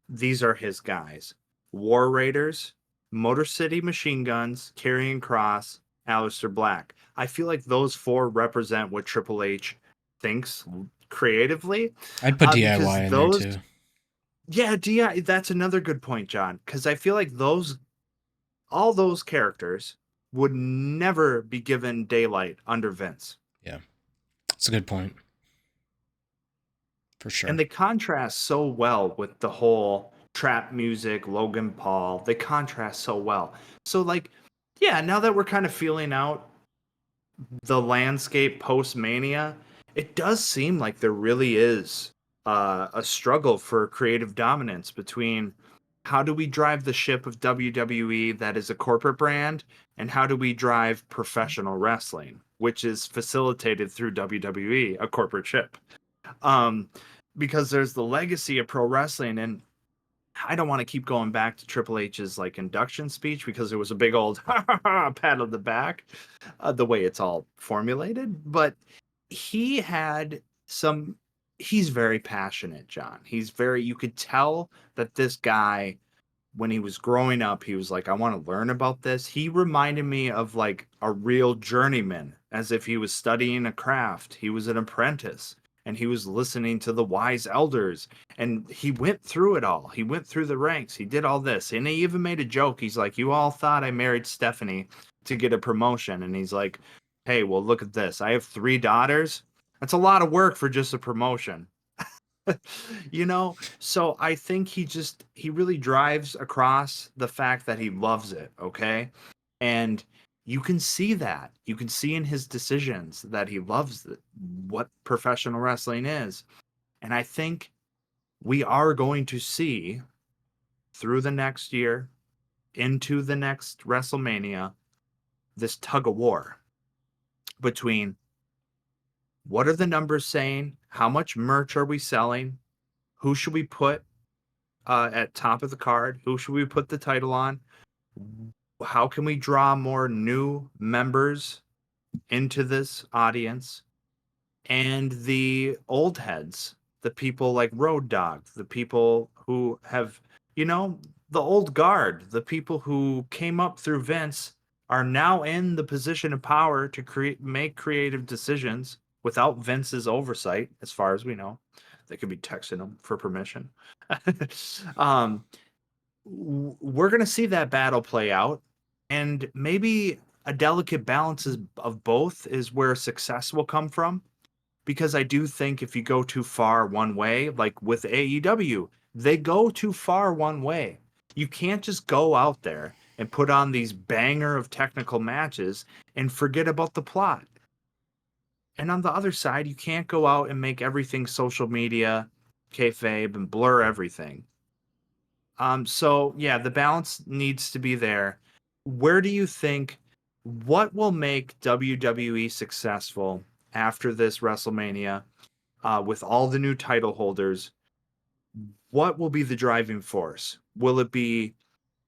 these are his guys. War Raiders, Motor City Machine Guns, Karrion Cross, Aleister Black. I feel like those four represent what Triple H thinks creatively. I'd put Because DIY in there those, too. yeah, DI, that's another good point, John. Because I feel like all those characters would never be given daylight under Vince. Yeah, it's a good point for And sure. they contrast so well with the whole trap music, Logan Paul. They contrast so well. So, like, yeah, now that we're kind of feeling out the landscape post Mania, it does seem like there really is a struggle for creative dominance between how do we drive the ship of WWE that is a corporate brand, and how do we drive professional wrestling, which is facilitated through WWE, a corporate ship. Um, because there's the legacy of pro wrestling, and I don't want to keep going back to Triple H's like induction speech because it was a big old pat on the back, the way it's all formulated. But he had some. He's very passionate, John. You could tell that this guy, when he was growing up, he was like, I want to learn about this. He reminded me of like a real journeyman, as if he was studying a craft. He was an apprentice and he was listening to the wise elders, and he went through it all. He went through the ranks. He did all this. And he even made a joke. He's like, you all thought I married Stephanie to get a promotion. And he's like, hey, well, look at this. I have three daughters. That's a lot of work for just a promotion. So I think he really drives across the fact that he loves it. Okay. And you can see that. You can see in his decisions that he loves what professional wrestling is. And I think we are going to see through the next year into the next WrestleMania this tug of war between what are the numbers saying? How much merch are we selling? Who should we put at top of the card? Who should we put the title on? How can we draw more new members into this audience? And the old heads, the people like Road Dogg, the people who have, you know, the old guard, the people who came up through Vince are now in the position of power to make creative decisions without Vince's oversight, as far as we know. They could be texting him for permission. um, we're going to see that battle play out, and maybe a delicate balance of both is where success will come from, because I do think if you go too far one way, like with AEW, they go too far one way. You can't just go out there and put on these banger of technical matches and forget about the plot. And on the other side, you can't go out and make everything social media, kayfabe, and blur everything. So yeah, the balance needs to be there. Where do you think, what will make WWE successful after this WrestleMania, with all the new title holders? What will be the driving force? Will it be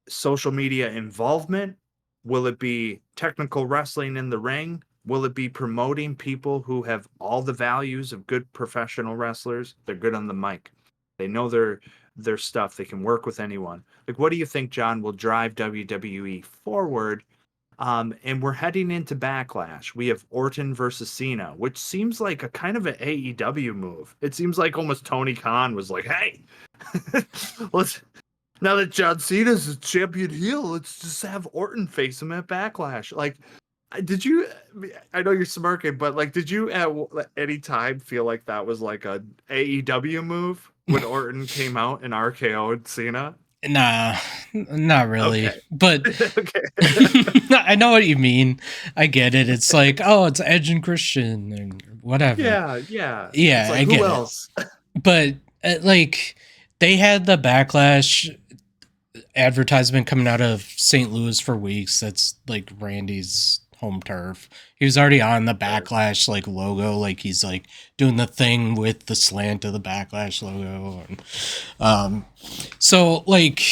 social media involvement? Will it be technical wrestling in the ring? Will it be promoting people who have all the values of good professional wrestlers? They're good on the mic. They know their stuff. They can work with anyone. Like, what do you think, John, will drive WWE forward? And we're heading into Backlash. We have Orton versus Cena, which seems like a kind of an AEW move. It seems like almost Tony Khan was like, "Hey, let's now that John Cena's a champion heel, let's just have Orton face him at Backlash." Like, did you? I know you're smirking, but like, did you at any time feel like that was like a AEW move when Orton came out and RKO'd Cena? Nah, not really. Okay, But okay, I know what you mean. I get it. It's like, oh, it's Edge and Christian and whatever. yeah, yeah. It's Yeah, like, I who get it. else? But like, they had the Backlash advertisement coming out of St. Louis for weeks. That's like Randy's home turf. He was already on the Sure. Backlash like logo, like he's like doing the thing with the slant of the Backlash logo. And, so like,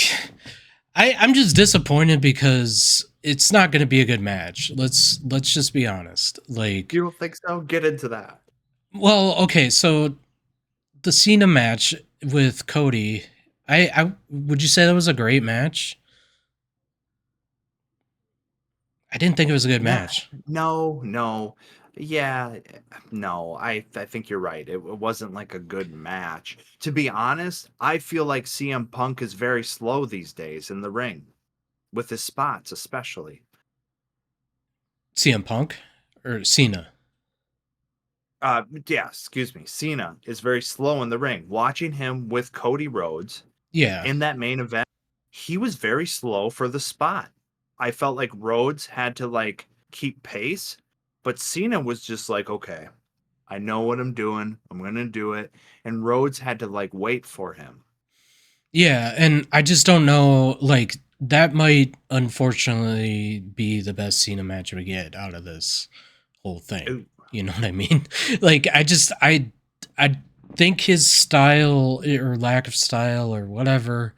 I'm just disappointed because it's not going to be a good match. Let's just be honest. Like, You don't think so? Get into that. well, okay, so the Cena match with Cody, I would you say that was a great match? I didn't think it was a good No, match. no, no. Yeah, no. I think you're right. It wasn't like a good match. To be honest, I feel like CM Punk is very slow these days in the ring with his spots, especially. CM Punk or Cena? Yeah, excuse me. Cena is very slow in the ring. Watching him with Cody Rhodes Yeah, in that main event, he was very slow for the spot. I felt like Rhodes had to like keep pace, but Cena was just like, okay, I know what I'm doing. I'm gonna do it. And Rhodes had to like wait for him. yeah, and I just don't know. Like that might unfortunately be the best Cena match we get out of this whole thing. Ooh, You know what I mean? Like I think his style or lack of style or whatever,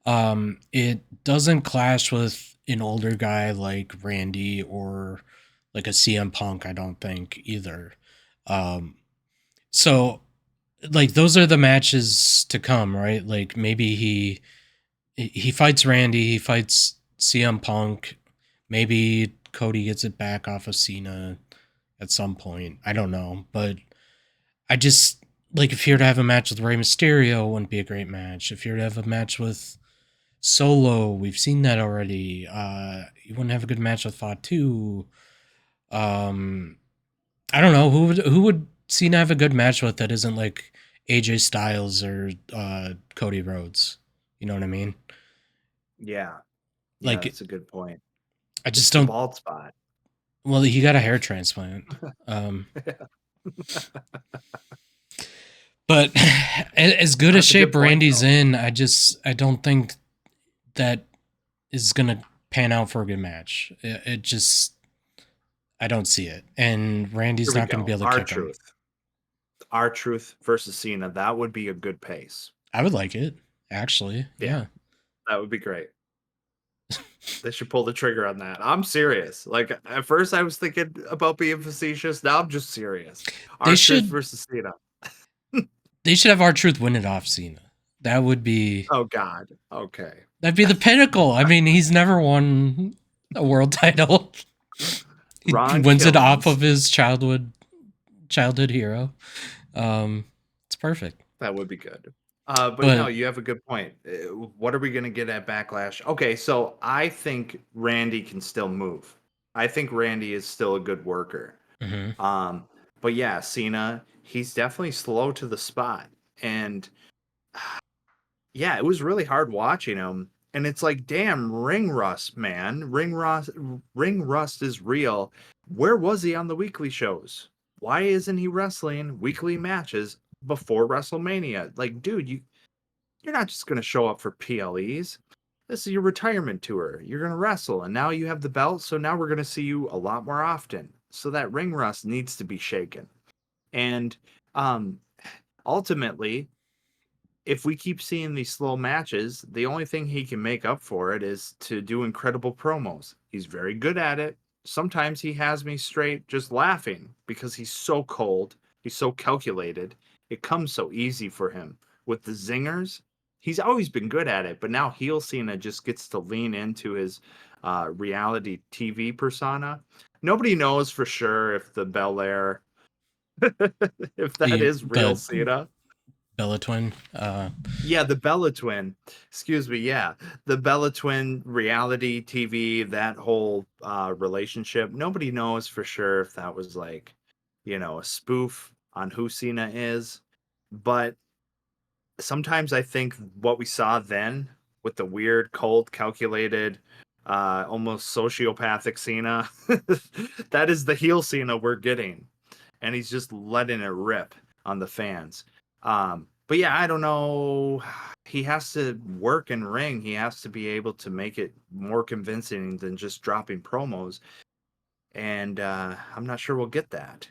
it doesn't clash with an older guy like Randy or like a CM Punk. I don't think either. Um, so like those are the matches to come, right? Like maybe he fights Randy, he fights CM Punk, maybe Cody gets it back off of Cena at some point. I don't know, but I just like if you were to have a match with Rey Mysterio, it wouldn't be a great match. If you were to have a match with Solo, we've seen that already. You wouldn't have a good match with Fatu. Um, I don't know who would Cena have a good match with that isn't like AJ Styles or Cody Rhodes. You know what I mean? yeah, yeah, Like that's a good point. I It's just the don't. bald spot. Well, he got a hair transplant. Um, but as good a That's a good shape point, Randy's though. in, I don't think that is gonna pan out for a good match. It just I don't see it, and Here Randy's we not gonna go. be able to Our kick him. truth. Our truth versus Cena. That would be a good pace. I would like it, actually. Yeah, Yeah, that would be great. They should pull the trigger on that. I'm serious. Like at first I was thinking about being facetious. Now I'm just serious. they Our truth should versus Cena. they should have R-Truth win it off Cena. That would be Oh God. Okay. that'd be the pinnacle. I mean, he's never won a world title. He Ron wins it off Killings. of his childhood hero. Um, it's perfect. That would be good. But no, But you have a good point. What are we going to get at Backlash? Okay, so I think Randy can still move. I think Randy is still a good worker. mhm. Um, but yeah, Cena, he's definitely slow to the spot. And yeah, it was really hard watching him. And it's like, damn, ring rust, man. Ring rust is real. Where was he on the weekly shows? Why isn't he wrestling weekly matches before WrestleMania? Like, dude, you're not just gonna show up for PLEs. This is your retirement tour. You're gonna wrestle, and now you have the belt, so now we're gonna see you a lot more often. So that ring rust needs to be shaken. And um ultimately, if we keep seeing these slow matches, the only thing he can make up for it is to do incredible promos. He's very good at it. Sometimes he has me straight just laughing because he's so cold, he's so calculated. It comes so easy for him. With the zingers, he's always been good at it, but now heel Cena just gets to lean into his reality TV persona. Nobody knows for sure if the Bel Air, if that is real The Cena. Bella Twin. Yeah, the Bella Twin. Excuse me. Yeah, the Bella Twin reality TV, that whole relationship. Nobody knows for sure if that was like, a spoof on who Cena is. But sometimes I think what we saw then with the weird, cold, calculated, almost sociopathic Cena, that is the heel Cena we're getting, and he's just letting it rip on the fans. But yeah, I don't know. He has to work and ring. He has to be able to make it more convincing than just dropping promos. And I'm not sure we'll get that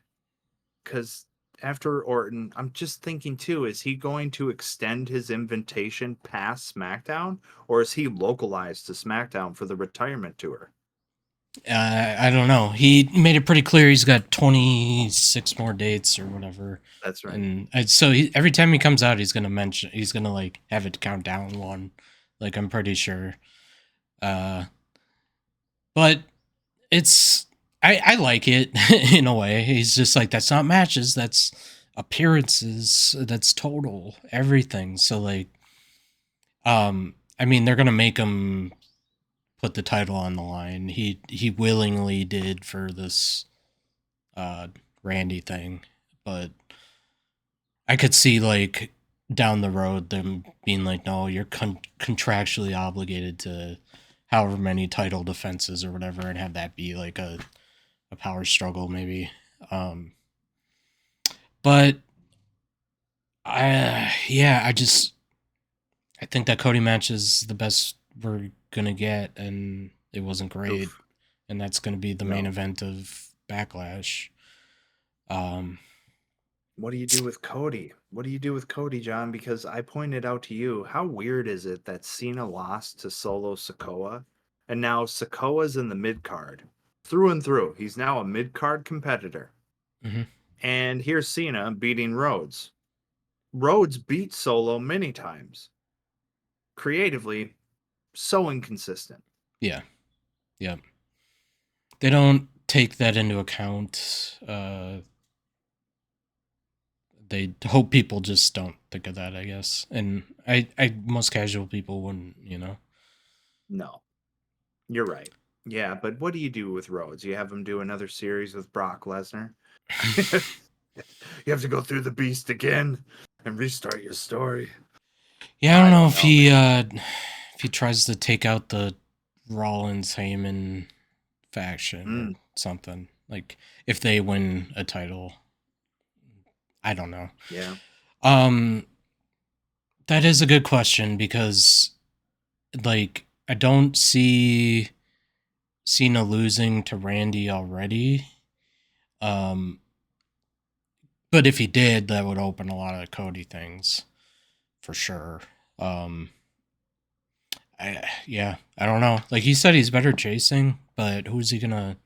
because after Orton, I'm just thinking too, is he going to extend his invitation past SmackDown or is he localized to SmackDown for the retirement tour? I don't know. He made it pretty clear he's got 26 more dates or whatever. That's right. And so every time he comes out, he's gonna like have it count down one. Like I'm pretty sure. Uh, but it's I like it in a way. He's just like that's not matches, that's appearances, that's total everything. So like, I mean, they're gonna make him put the title on the line. He willingly did for this uh Randy thing, but I could see like down the road them being like, no, you're contractually obligated to however many title defenses or whatever, and have that be like a power struggle maybe. Um, but I think that Cody match is the best we're gonna get, and it wasn't great, Oof. and that's gonna be the main No. event of Backlash. Um, What do you do with Cody? What do you do with Cody, John? Because I pointed out to you, how weird is it that Cena lost to Solo Sikoa? And now Sikoa's in the mid card. Through and through. He's now a mid card competitor. mhm. And here's Cena beating Rhodes. Rhodes beat Solo many times. Creatively, so inconsistent. Yeah, yeah. They don't take that into account. They hope people just don't think of that, I guess. And most casual people wouldn't, you know. No, you're right. Yeah, but what do you do with Rhodes? You have him do another series with Brock Lesnar? You have to go through the beast again and restart your story. Yeah, I don't I know don't know, man. if he tries to take out the Rollins Heyman faction or Mm, something. Like if they win a title, I don't know. yeah. Um, that is a good question because like I don't see Cena losing to Randy already. Um, but if he did, that would open a lot of Cody things for sure. Um, I don't know. Like he said, he's better chasing, but who's he gonna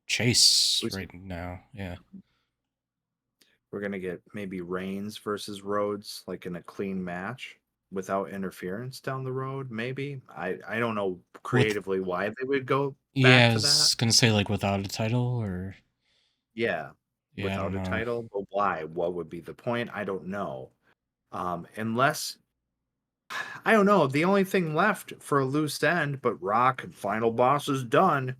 chase Who's- right now? Yeah. We're gonna get maybe Reigns versus Rhodes, like in a clean match without interference down the road. Maybe I don't know With creatively why they would go back yeah, I to that. was gonna say like without a title or Yeah, yeah, I don't without a know. title, but why? What would be the point? I don't know. Unless I don't know. The only thing left for a loose end, but Rock and Final Boss is done,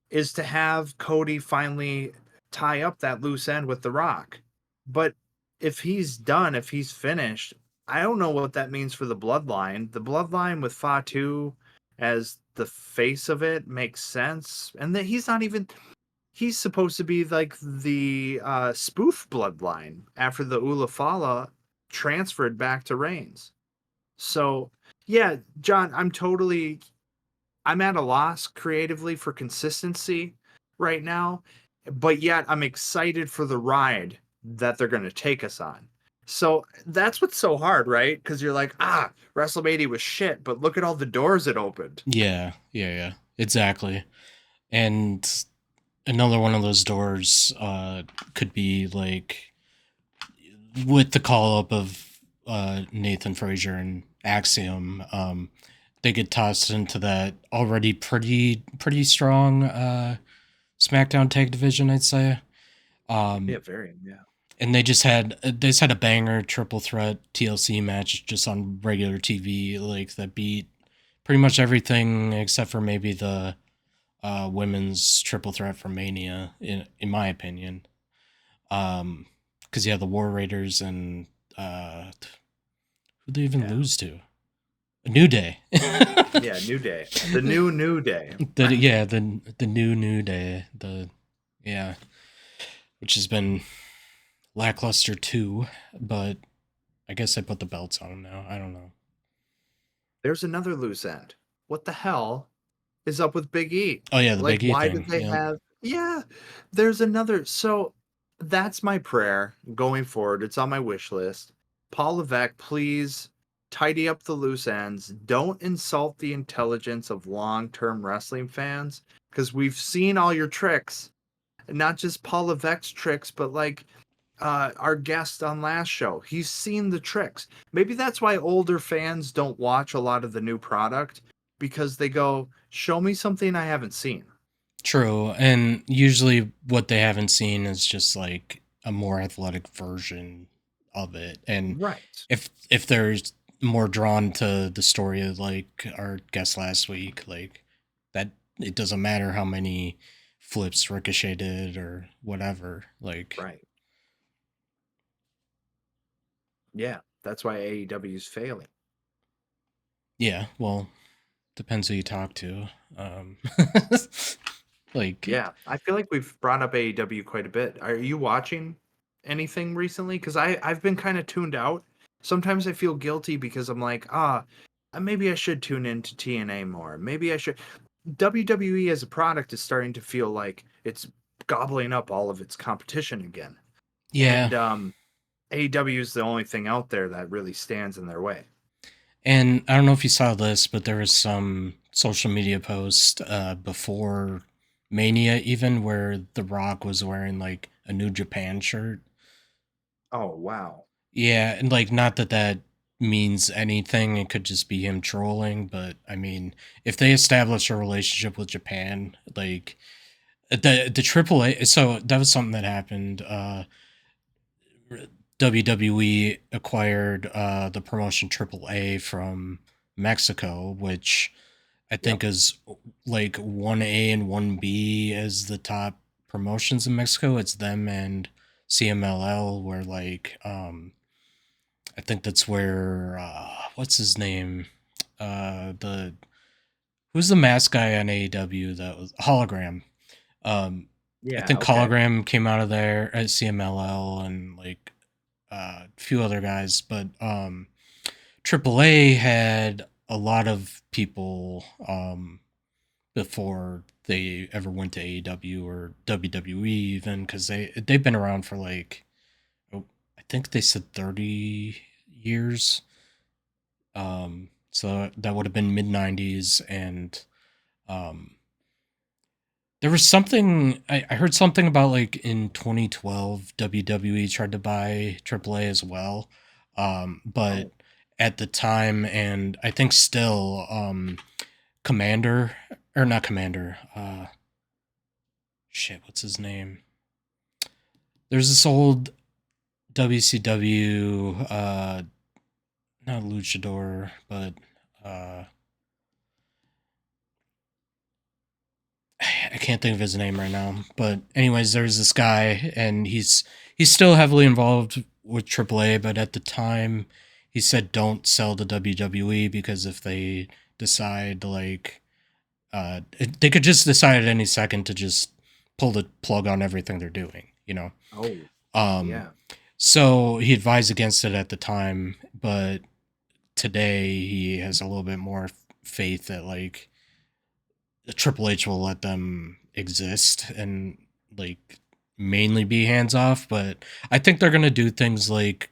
is to have Cody finally tie up that loose end with The Rock. But if he's done, if he's finished, I don't know what that means for the bloodline. The bloodline with Fatu as the face of it makes sense. And that he's not even he's supposed to be like the spoof bloodline after the Ulafala transferred back to Reigns. So yeah, John, I'm at a loss creatively for consistency right now, but yet I'm excited for the ride that they're going to take us on. So that's what's so hard, right? Because you're like, WrestleMania was shit, but look at all the doors it opened. Yeah. Exactly. And another one of those doors could be like with the call up of Nathan Frazier and Axiom, they get tossed into that already pretty strong SmackDown tag division, I'd say. Yeah, Um, very, yeah, and they just had a banger triple threat TLC match just on regular TV, like that beat pretty much everything except for maybe the women's triple threat from Mania, in my opinion. Because yeah, the War Raiders and who they even yeah, lose to? A New Day. yeah. New Day, the new day. The new Day. Yeah, which has been lackluster too, but I guess I put the belts on them now. I don't know. There's another loose end. What the hell is up with Big E? Oh yeah, the Like, Big E why did thing. they Yep. have? Yeah, there's another. So that's my prayer going forward. It's on my wish list. Paul Levesque, please tidy up the loose ends. Don't insult the intelligence of long-term wrestling fans because we've seen all your tricks, and not just Paul Levesque's tricks, but like our guest on last show. He's seen the tricks. Maybe that's why older fans don't watch a lot of the new product because they go, "Show me something I haven't seen." True, and usually what they haven't seen is just like a more athletic version of it. And Right. if there's more drawn to the story of like our guest last week, like that, it doesn't matter how many flips ricocheted or whatever. Like, Right. Yeah. That's why AEW is failing. yeah, well, depends who you talk to. Um, like, Yeah. I feel like we've brought up AEW quite a bit. Are you watching anything recently? Because I've been kind of tuned out. Sometimes I feel guilty because I'm like, maybe I should tune into TNA more. Maybe I should. WWE as a product is starting to feel like it's gobbling up all of its competition again. yeah, And AEW is the only thing out there that really stands in their way. and I don't know if you saw this, but there was some social media post before Mania, even where The Rock was wearing like a New Japan shirt. Oh, wow. Yeah, and like not that that means anything. It could just be him trolling, but I mean, if they establish a relationship with Japan, like the AAA, so that was something that happened. WWE acquired the promotion AAA from Mexico, which I Yep. think is like 1A and 1B as the top promotions in Mexico. It's them and CMLL, where like I think that's where what's his name? The Who's the mask guy on AEW that was hologram? I Yeah, think okay. Hologram came out of there at CMLL and like a few other guys, but AAA had a lot of people before they ever went to AEW or WWE even because they've been around for like oh, I think they said 30 years. So that would have been mid '90s, and um, there was something I heard something about like in 2012 WWE tried to buy AAA as well, but Oh, at the time, and I think still, Commander or not Commander, shit, what's his name? There's this old WCW, not luchador, but uh, I can't think of his name right now. But anyways, there's this guy, and he's still heavily involved with AAA. But at the time, he said don't sell to WWE because if they decide like they could just decide at any second to just pull the plug on everything they're doing. oh, Um, yeah. so he advised against it at the time, but today he has a little bit more faith that like Triple H will let them exist and like mainly be hands off. But I think they're gonna do things like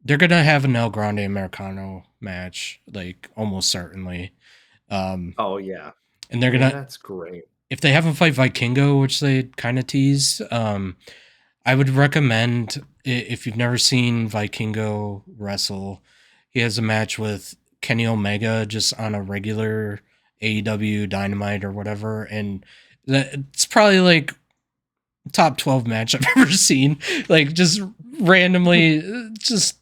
they're gonna have an El Grande Americano match, like almost certainly. Um, Oh, yeah. and they're Yeah, gonna that's great. if they have him fight Vikingo, which they kind of tease. I would recommend if you've never seen Vikingo wrestle, he has a match with Kenny Omega just on a regular AEW Dynamite or whatever, and it's probably like top 12 match I've ever seen. Like just randomly, just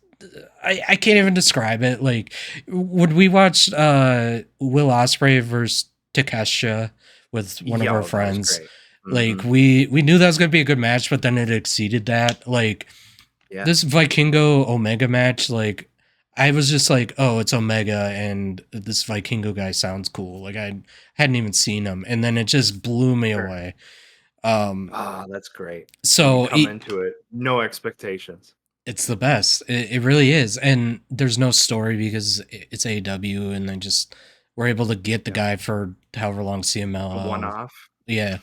I can't even describe it. Like when we watched Will Ospreay versus Takeshita with one of our Yo, that was friends, great. like Mhm. we knew that was gonna be a good match, but then it exceeded that. Like Yeah, this Vikingo Omega match, like I was just like, oh, it's Omega, and this Vikingo guy sounds cool. Like I hadn't even seen him, and then it just blew me sure. away. Um, Ah, that's great when you so come into it, no expectations. it's the best. It really is, and there's no story because it's AEW, and they just were able to get the Yeah, guy for however long a CMLL. one-off. Yeah,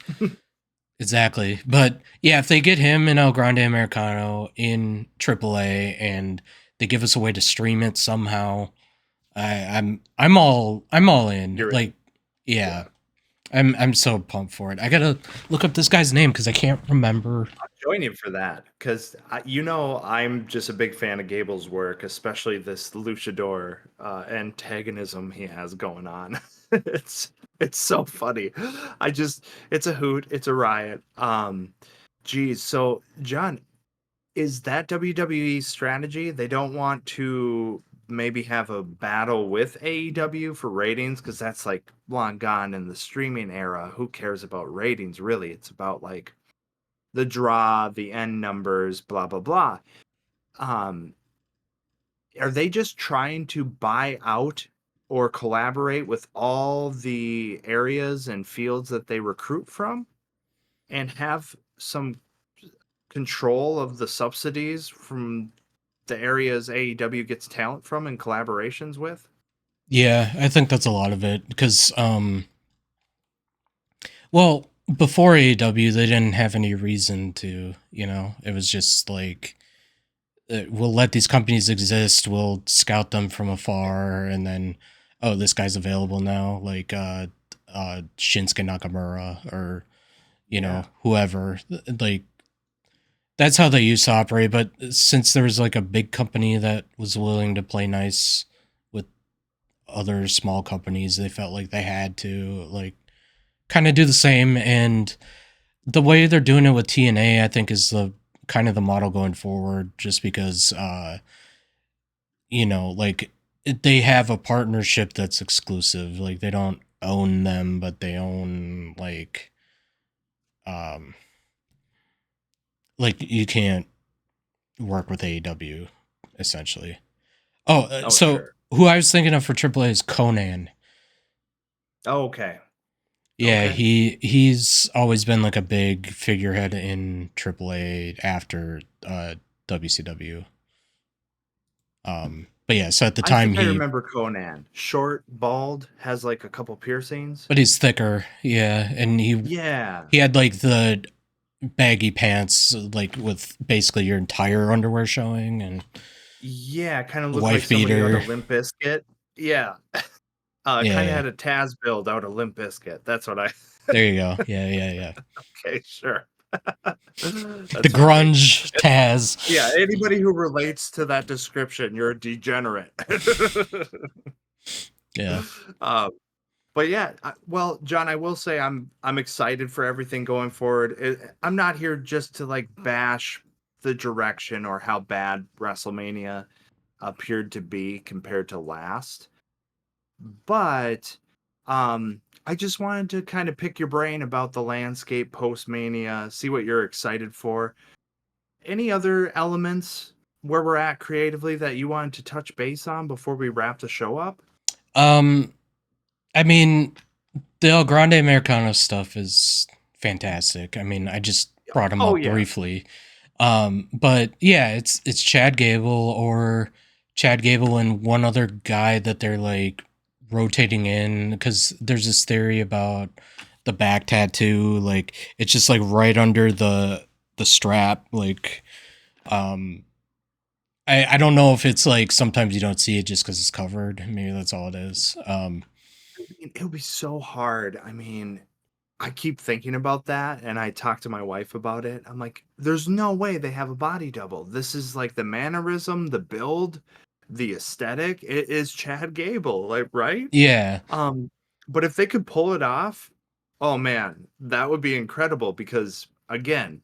exactly. But yeah, if they get him in El Grande Americano in AAA, and they give us a way to stream it somehow, I'm all in. You're in. Like, yeah, Yeah. I'm so pumped for it. I gotta look up this guy's name because I can't remember. I'll join you for that because I'm just a big fan of Gable's work, especially this luchador antagonism he has going on. it's it's so funny. It's a hoot, it's a riot. Geez, so John, is that WWE's strategy? They don't want to maybe have a battle with AEW for ratings because that's like long gone in the streaming era. Who cares about ratings, really? It's about like the draw, the end numbers, blah blah blah. Um, are they just trying to buy out or collaborate with all the areas and fields that they recruit from and have some control of the subsidies from the areas AEW gets talent from and collaborations with? Yeah, I think that's a lot of it because well, before AEW, they didn't have any reason to. It was just like we'll let these companies exist. We'll scout them from afar, and then oh, this guy's available now, like Shinsuke Nakamura or Yeah. whoever. Like that's how they used to operate. But since there was like a big company that was willing to play nice with other small companies, they felt like they had to like kind of do the same. And the way they're doing it with TNA, I think, is the kind of the model going forward. Just because, like they have a partnership that's exclusive. Like they don't own them, but they own um, like you can't work with AEW essentially. Oh, Oh, so sure. who I was thinking of for AAA is Conan. Oh, okay. Yeah, Okay. he's always been like a big figurehead in AAA after WCW. But yeah, so at the I time think I he, remember Conan. Short, bald, has like a couple piercings. but he's thicker, yeah, and Yeah. he had like the baggy pants, like with basically your entire underwear showing, and Yeah, kind of the looked like wife somebody out beater. of Limp Bizkit. Yeah. Yeah, Kind of yeah. had a Taz build out of Limp Bizkit. That's what I There you go. Yeah, yeah, yeah. Okay, sure. The That's funny. grunge Taz. Yeah, anybody who relates to that description, you're a degenerate. Yeah. Um, but yeah, well, John, I will say I'm excited for everything going forward. I'm not here just to like bash the direction or how bad WrestleMania appeared to be compared to last, but I just wanted to kind of pick your brain about the landscape post Mania, see what you're excited for. Any other elements where we're at creatively that you wanted to touch base on before we wrap the show up? Um, I mean, the El Grande Americano stuff is fantastic. I mean, I just brought him Oh up yeah, briefly. But yeah, it's Chad Gable or Chad Gable and one other guy that they're like rotating in because there's this theory about the back tattoo, like it's just like right under the strap, like um I don't know if it's like sometimes you don't see it just because it's covered. Maybe that's all it is. I mean, it would be so hard. I mean, I keep thinking about that and I talk to my wife about it. I'm like, there's no way they have a body double. This is like the mannerism, the build, the aesthetic. It is Chad Gable, like, right? Yeah, Um, but if they could pull it off, oh man, that would be incredible because again,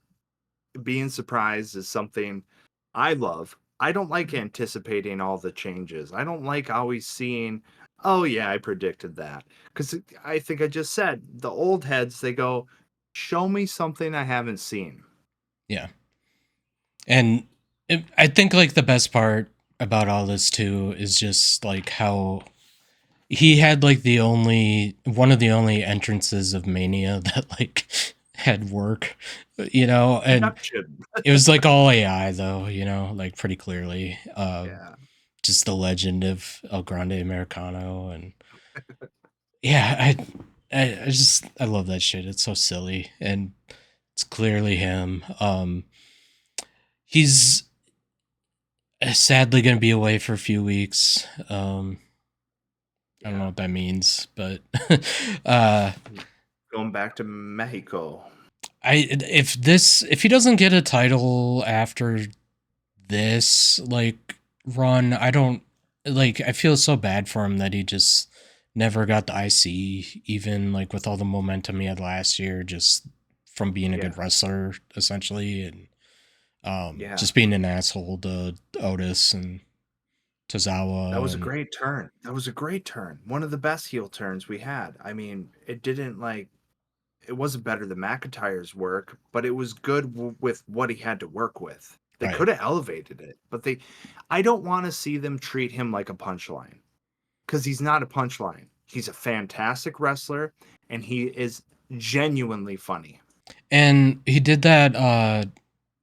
being surprised is something I love. I don't like anticipating all the changes. I don't like always seeing, oh yeah, I predicted that. Because I think I just said the old heads, they go, show me something I haven't seen. yeah. And I think like the best part about all this too is just like how he had like the only one of the only entrances of Mania that like had work, and Production. it was like all AI though, like pretty clearly. Yeah. Just the legend of El Grande Americano, and yeah, I love that shit. It's so silly and it's clearly him. He's sadly going to be away for a few weeks. I don't know Yeah. what that means, but uh, Going back to Mexico. if he doesn't get a title after this like run, I don't like. I feel so bad for him that he just never got the IC, even like with all the momentum he had last year, just from being a good Yeah. wrestler essentially, and Yeah. just being an asshole to Otis and That Tozawa was a and great turn. That was a great turn. One of the best heel turns we had. I mean, it didn't like it wasn't better than McIntyre's work, but it was good with what he had to work with. They right. could have elevated it, but I don't want to see them treat him like a punchline because he's not a punchline. He's a fantastic wrestler and he is genuinely funny. And he did that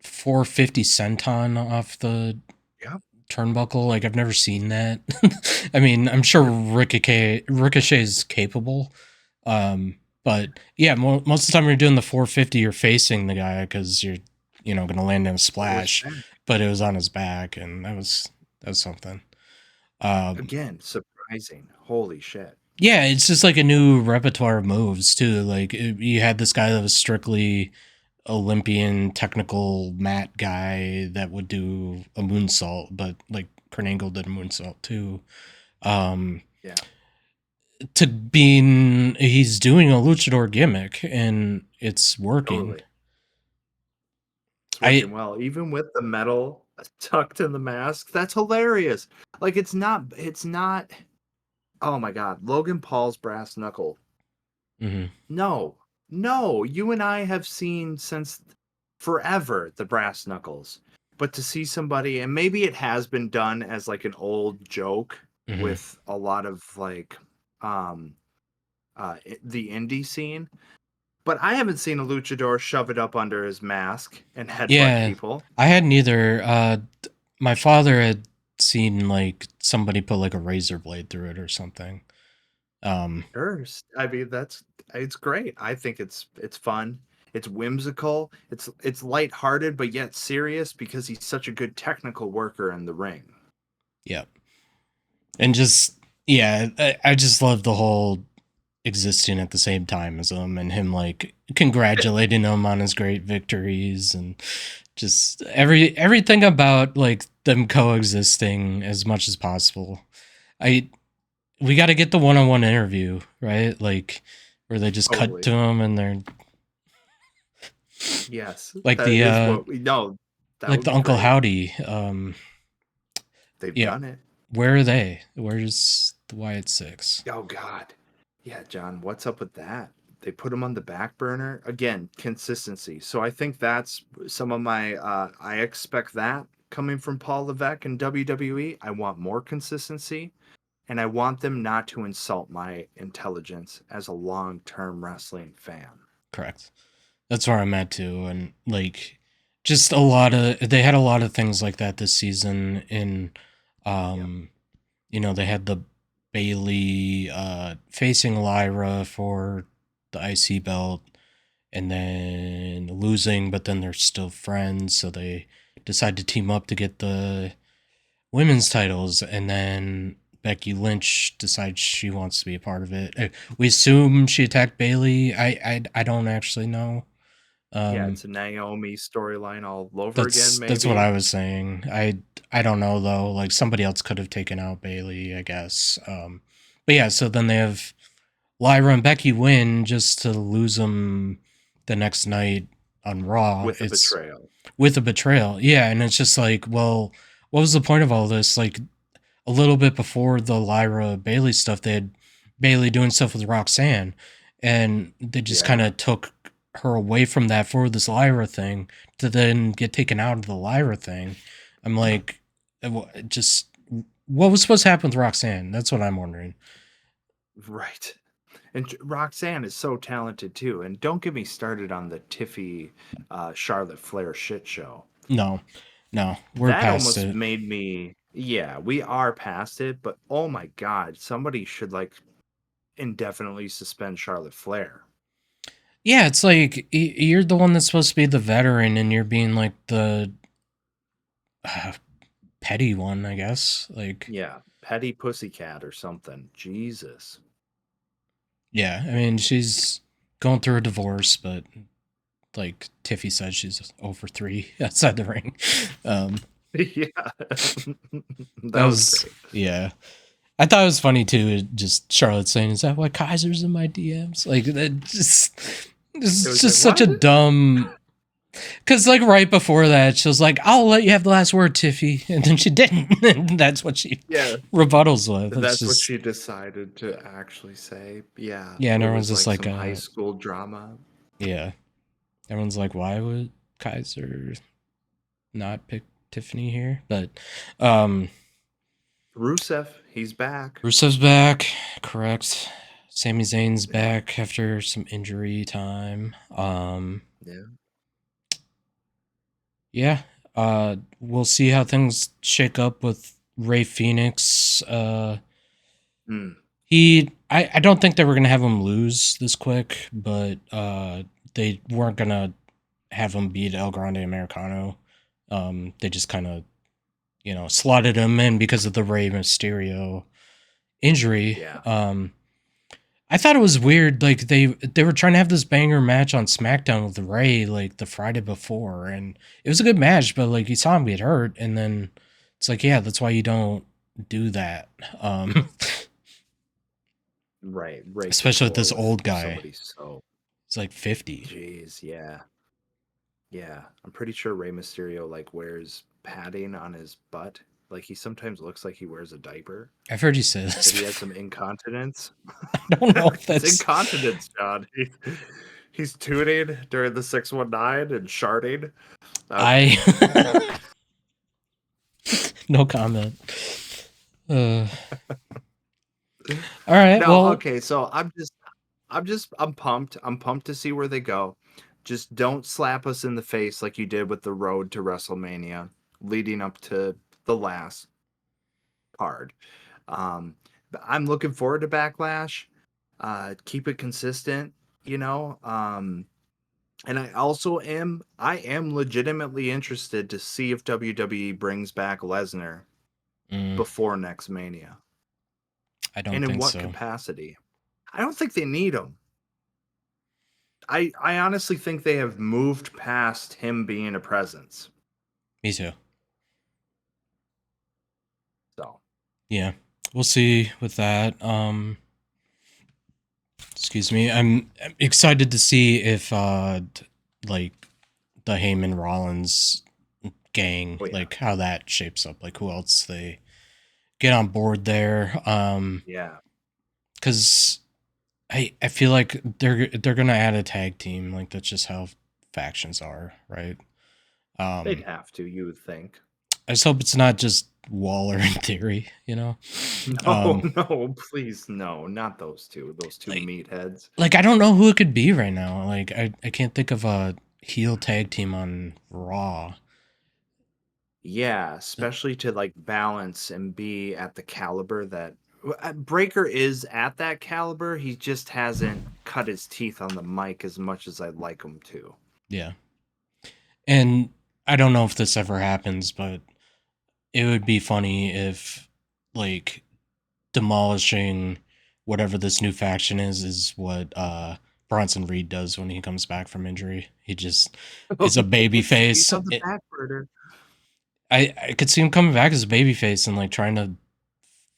450 senton off the Yeah. turnbuckle. Like I've never seen that. I mean, I'm sure Ricochet's capable. But yeah, most of the time when you're doing the 450, you're facing the guy because you're going to land in a Oh, it's splash. back. But it was on his back, and that was something. Um, Again, surprising. Holy shit. yeah, it's just like a new repertoire of moves too. Like you had this guy that was strictly Olympian technical mat guy that would do a moonsault, but like Kurt Angle did a moonsault too. Um, Yeah, to being he's doing a luchador gimmick and it's working. totally. It's I working well, even with the metal tucked in the mask. That's hilarious. Like it's not oh my god, Logan Paul's brass knuckle. mhm, No. No, you and I have seen since forever the brass knuckles. But to see somebody and maybe it has been done as like an old joke mhm. with a lot of like um the indie scene. But I haven't seen a luchador shove it up under his mask and headbutt Yeah, people. I hadn't either. My father had seen like somebody put like a razor blade through it or something. Sure. I mean, it's great. I think it's fun. It's whimsical. It's lighthearted, but yet serious because he's such a good technical worker in the ring. Yeah, and just yeah, I just love the whole existing at the same time as him and him like congratulating him on his great victories and just everything about like them coexisting as much as possible. I We got to get the one-on-one interview, right? Like where they just cut Totally. to him and they're Yes, like that is what we know. That would the be Uncle great. Howdy. They've Yeah, done it. where are they? Where's the Wyatt Six? Oh God. Yeah, John, what's up with that? They put him on the back burner. Again, consistency. So I think that's some of my I expect that coming from Paul Levesque and WWE. I want more consistency and I want them not to insult my intelligence as a long-term wrestling fan. Correct. That's where I'm at too, and like just a lot of they had a lot of things like that this season. In Yep. they had the Bailey facing Lyra for the IC belt, and then losing, but then they're still friends, so they decide to team up to get the women's titles, and then Becky Lynch decides she wants to be a part of it. We assume she attacked Bailey. I don't actually know. Yeah, Um, it's a Naomi storyline all over again, that's what maybe. I was saying. I don't know though. Like somebody else could have taken out Bailey, I guess. But yeah, so then they have Lyra and Becky win just to lose them the next night on Raw. With a It's betrayal. with a betrayal, yeah, and it's just like, well, what was the point of all this? Like a little bit before the Lyra Bailey stuff, they had Bailey doing stuff with Roxanne, and they just kind Yeah. of took her away from that for this Lyra thing to then get taken out of the Lyra thing. I'm like, just what was supposed to happen with Roxanne? That's what I'm wondering. Right. And Roxanne is so talented too. And don't get me started on the Tiffy Charlotte Flair shit show. No, no, we're That past almost it. made me, yeah, we are past it, but oh my God, somebody should like indefinitely suspend Charlotte Flair. Yeah, it's like you're the one that's supposed to be the veteran, and you're being like the uh, petty one, I guess. Like, Yeah, Petty Pussycat or something. Jesus. yeah, I mean, she's going through a divorce, but like Tiffy said, she's over 3 outside the ring. Um, Yeah. that That was was, great. yeah. I thought it was funny too. Just Charlotte saying, "Is that why Kaiser's in my DMs?" Like that, just this It is was like, just such a what? dumb. Because like right before that, she was like, "I'll let you have the last word, Tiffy," and then she didn't. And that's what she Yeah. rebuttals with. It's That's what just she decided to actually say. Yeah. yeah, and It everyone's was just like like, some high school drama. yeah, everyone's like, "Why would Kaiser not pick Tiffany here?" But um, Rusev, he's back. Rusev's back, correct. Sami Zayn's Yeah. back after some injury time. Yeah. Yeah. We'll see how things shake up with Ray Phoenix. Hmm. I don't think they were gonna have him lose this quick, but they weren't gonna have him beat El Grande Americano. They just kind of slotted him in because of the Rey Mysterio injury. Yeah. I thought it was weird. Like they were trying to have this banger match on SmackDown with Ray like the Friday before, and it was a good match. But like you saw him get hurt, and then it's like, yeah, that's why you don't do that. Right. Rake the Especially with floor this with old guy. somebody so. He's like 50. Jeez. Yeah. Yeah. I'm pretty sure Rey Mysterio like wears padding on his butt. Like he sometimes looks like he wears a diaper. I've heard you say this That he has before. some incontinence. I don't know if It's that's incontinence, John. He's tuning during the 619 and sharding. Okay. I no comment. All right. No, Well, okay, so I'm just I'm pumped. I'm pumped to see where they go. Just don't slap us in the face like you did with the road to WrestleMania leading up to the last card. But I'm looking forward to Backlash. Keep it consistent, you know. And I am legitimately interested to see if WWE brings back Lesnar Mm, before next Mania, I don't and in think what so. capacity. I don't think they need him. I honestly think they have moved past him being a presence. Me too. So, Yeah, we'll see with that. Excuse me. I'm excited to see if like the Heyman Rollins gang, oh yeah, like how that shapes up, like who else they get on board there. yeah, Cuz I feel like they're going to add a tag team, like that's just how factions are, right? they'd Um have to. You would think. I just hope it's not just Waller in theory, you know. No, Um no, please, no, not those two. Those two like meatheads. like I don't know who it could be right now. Like I can't think of a heel tag team on Raw. Yeah, especially to like balance and be at the caliber that Breaker is at that caliber. He just hasn't cut his teeth on the mic as much as I'd like him to. Yeah. And I don't know if this ever happens, but it would be funny if like demolishing whatever this new faction is what Bronson Reed does when he comes back from injury. He just is a baby He's face. on the back burner. I could see him coming back as a baby face and like trying to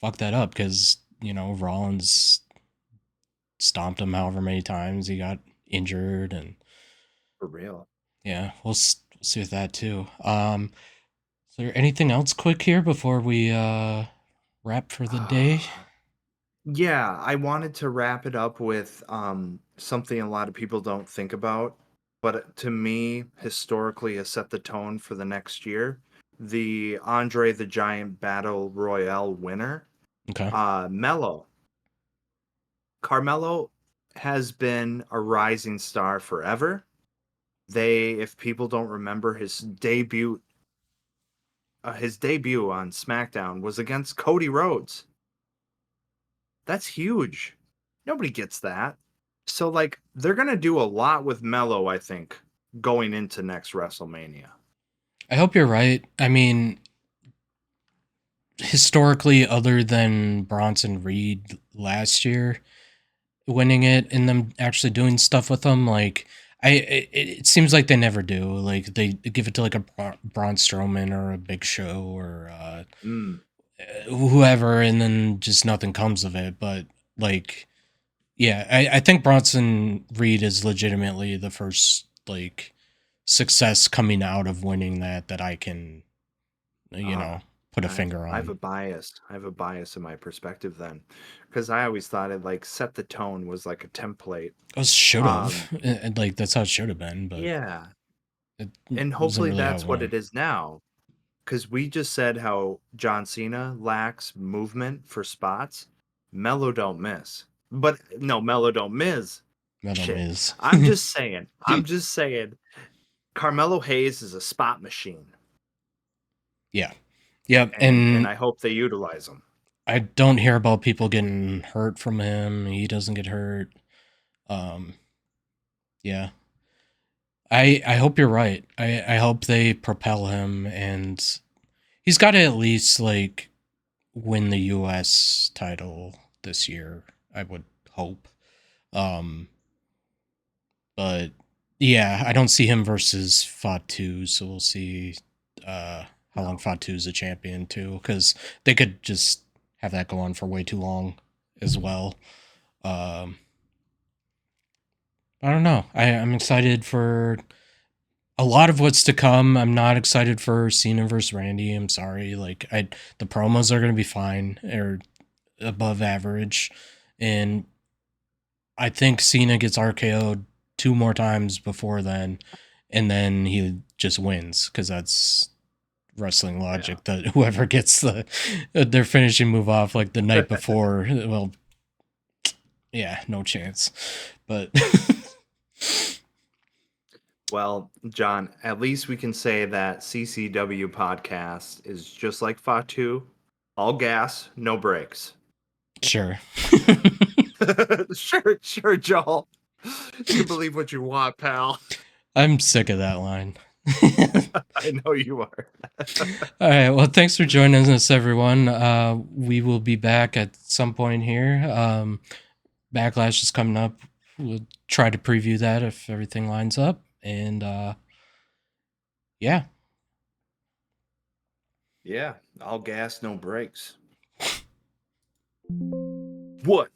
fuck that up because, you know, Rollins stomped him however many times he got injured and For real. yeah, we'll see with that too. Is there anything else quick here before we wrap for the day? Yeah, I wanted to wrap it up with something a lot of people don't think about, but to me, historically, has set the tone for the next year. The Andre the Giant Battle Royale winner, Okay. Mello. Carmelo has been a rising star forever. If people don't remember, his debut on SmackDown was against Cody Rhodes. That's huge. Nobody gets that. So like they're gonna do a lot with Mello, I think, going into next WrestleMania. I hope you're right. I mean, historically, other than Bronson Reed last year winning it and them actually doing stuff with them, like it seems like they never do. Like they give it to like a Braun Strowman or a Big Show or Mm, whoever, and then just nothing comes of it. But like, yeah, I think Bronson Reed is legitimately the first like success coming out of winning that I can, you uh, know, put a I finger I have on. a bias. I have a bias in my perspective then, because I always thought it like set the tone was like a template. It should Um, have, and like that's how it should have been, but yeah, it and wasn't hopefully really how it that's what went. it is now. Because we just said how John Cena lacks movement for spots. Mello don't miss. But no, Mello don't miss. Metal Shit. Miz. I'm just saying. I'm just saying. Carmelo Hayes is a spot machine, Yeah, yep, and and I hope they utilize him. I don't hear about people getting hurt from him. He doesn't get hurt. Um, yeah, I hope you're right. I hope they propel him, and he's got to at least like win the U.S. title this year. I would hope. Um, but yeah, I don't see him versus Fatu, so we'll see how long No. Fatu is a champion too, because they could just have that go on for way too long as well. Um, I don't know. I'm excited for a lot of what's to come. I'm not excited for Cena versus Randy. I'm sorry. Like the promos are gonna be fine or above average, and I think Cena gets RKO'd two more times before then, and then he just wins because that's wrestling Yeah. logic. That whoever gets their finishing move off like the night before, well, yeah, no chance. But Well, John, at least we can say that CCW podcast is just like Fatu, all gas, no brakes. sure. Sure, Joel. You can believe what you want, pal. I'm sick of that line. I know you are. All right. Well, thanks for joining us, everyone. We will be back at some point here. Backlash is coming up. We'll try to preview that if everything lines up. And yeah. Yeah, all gas, no brakes. What?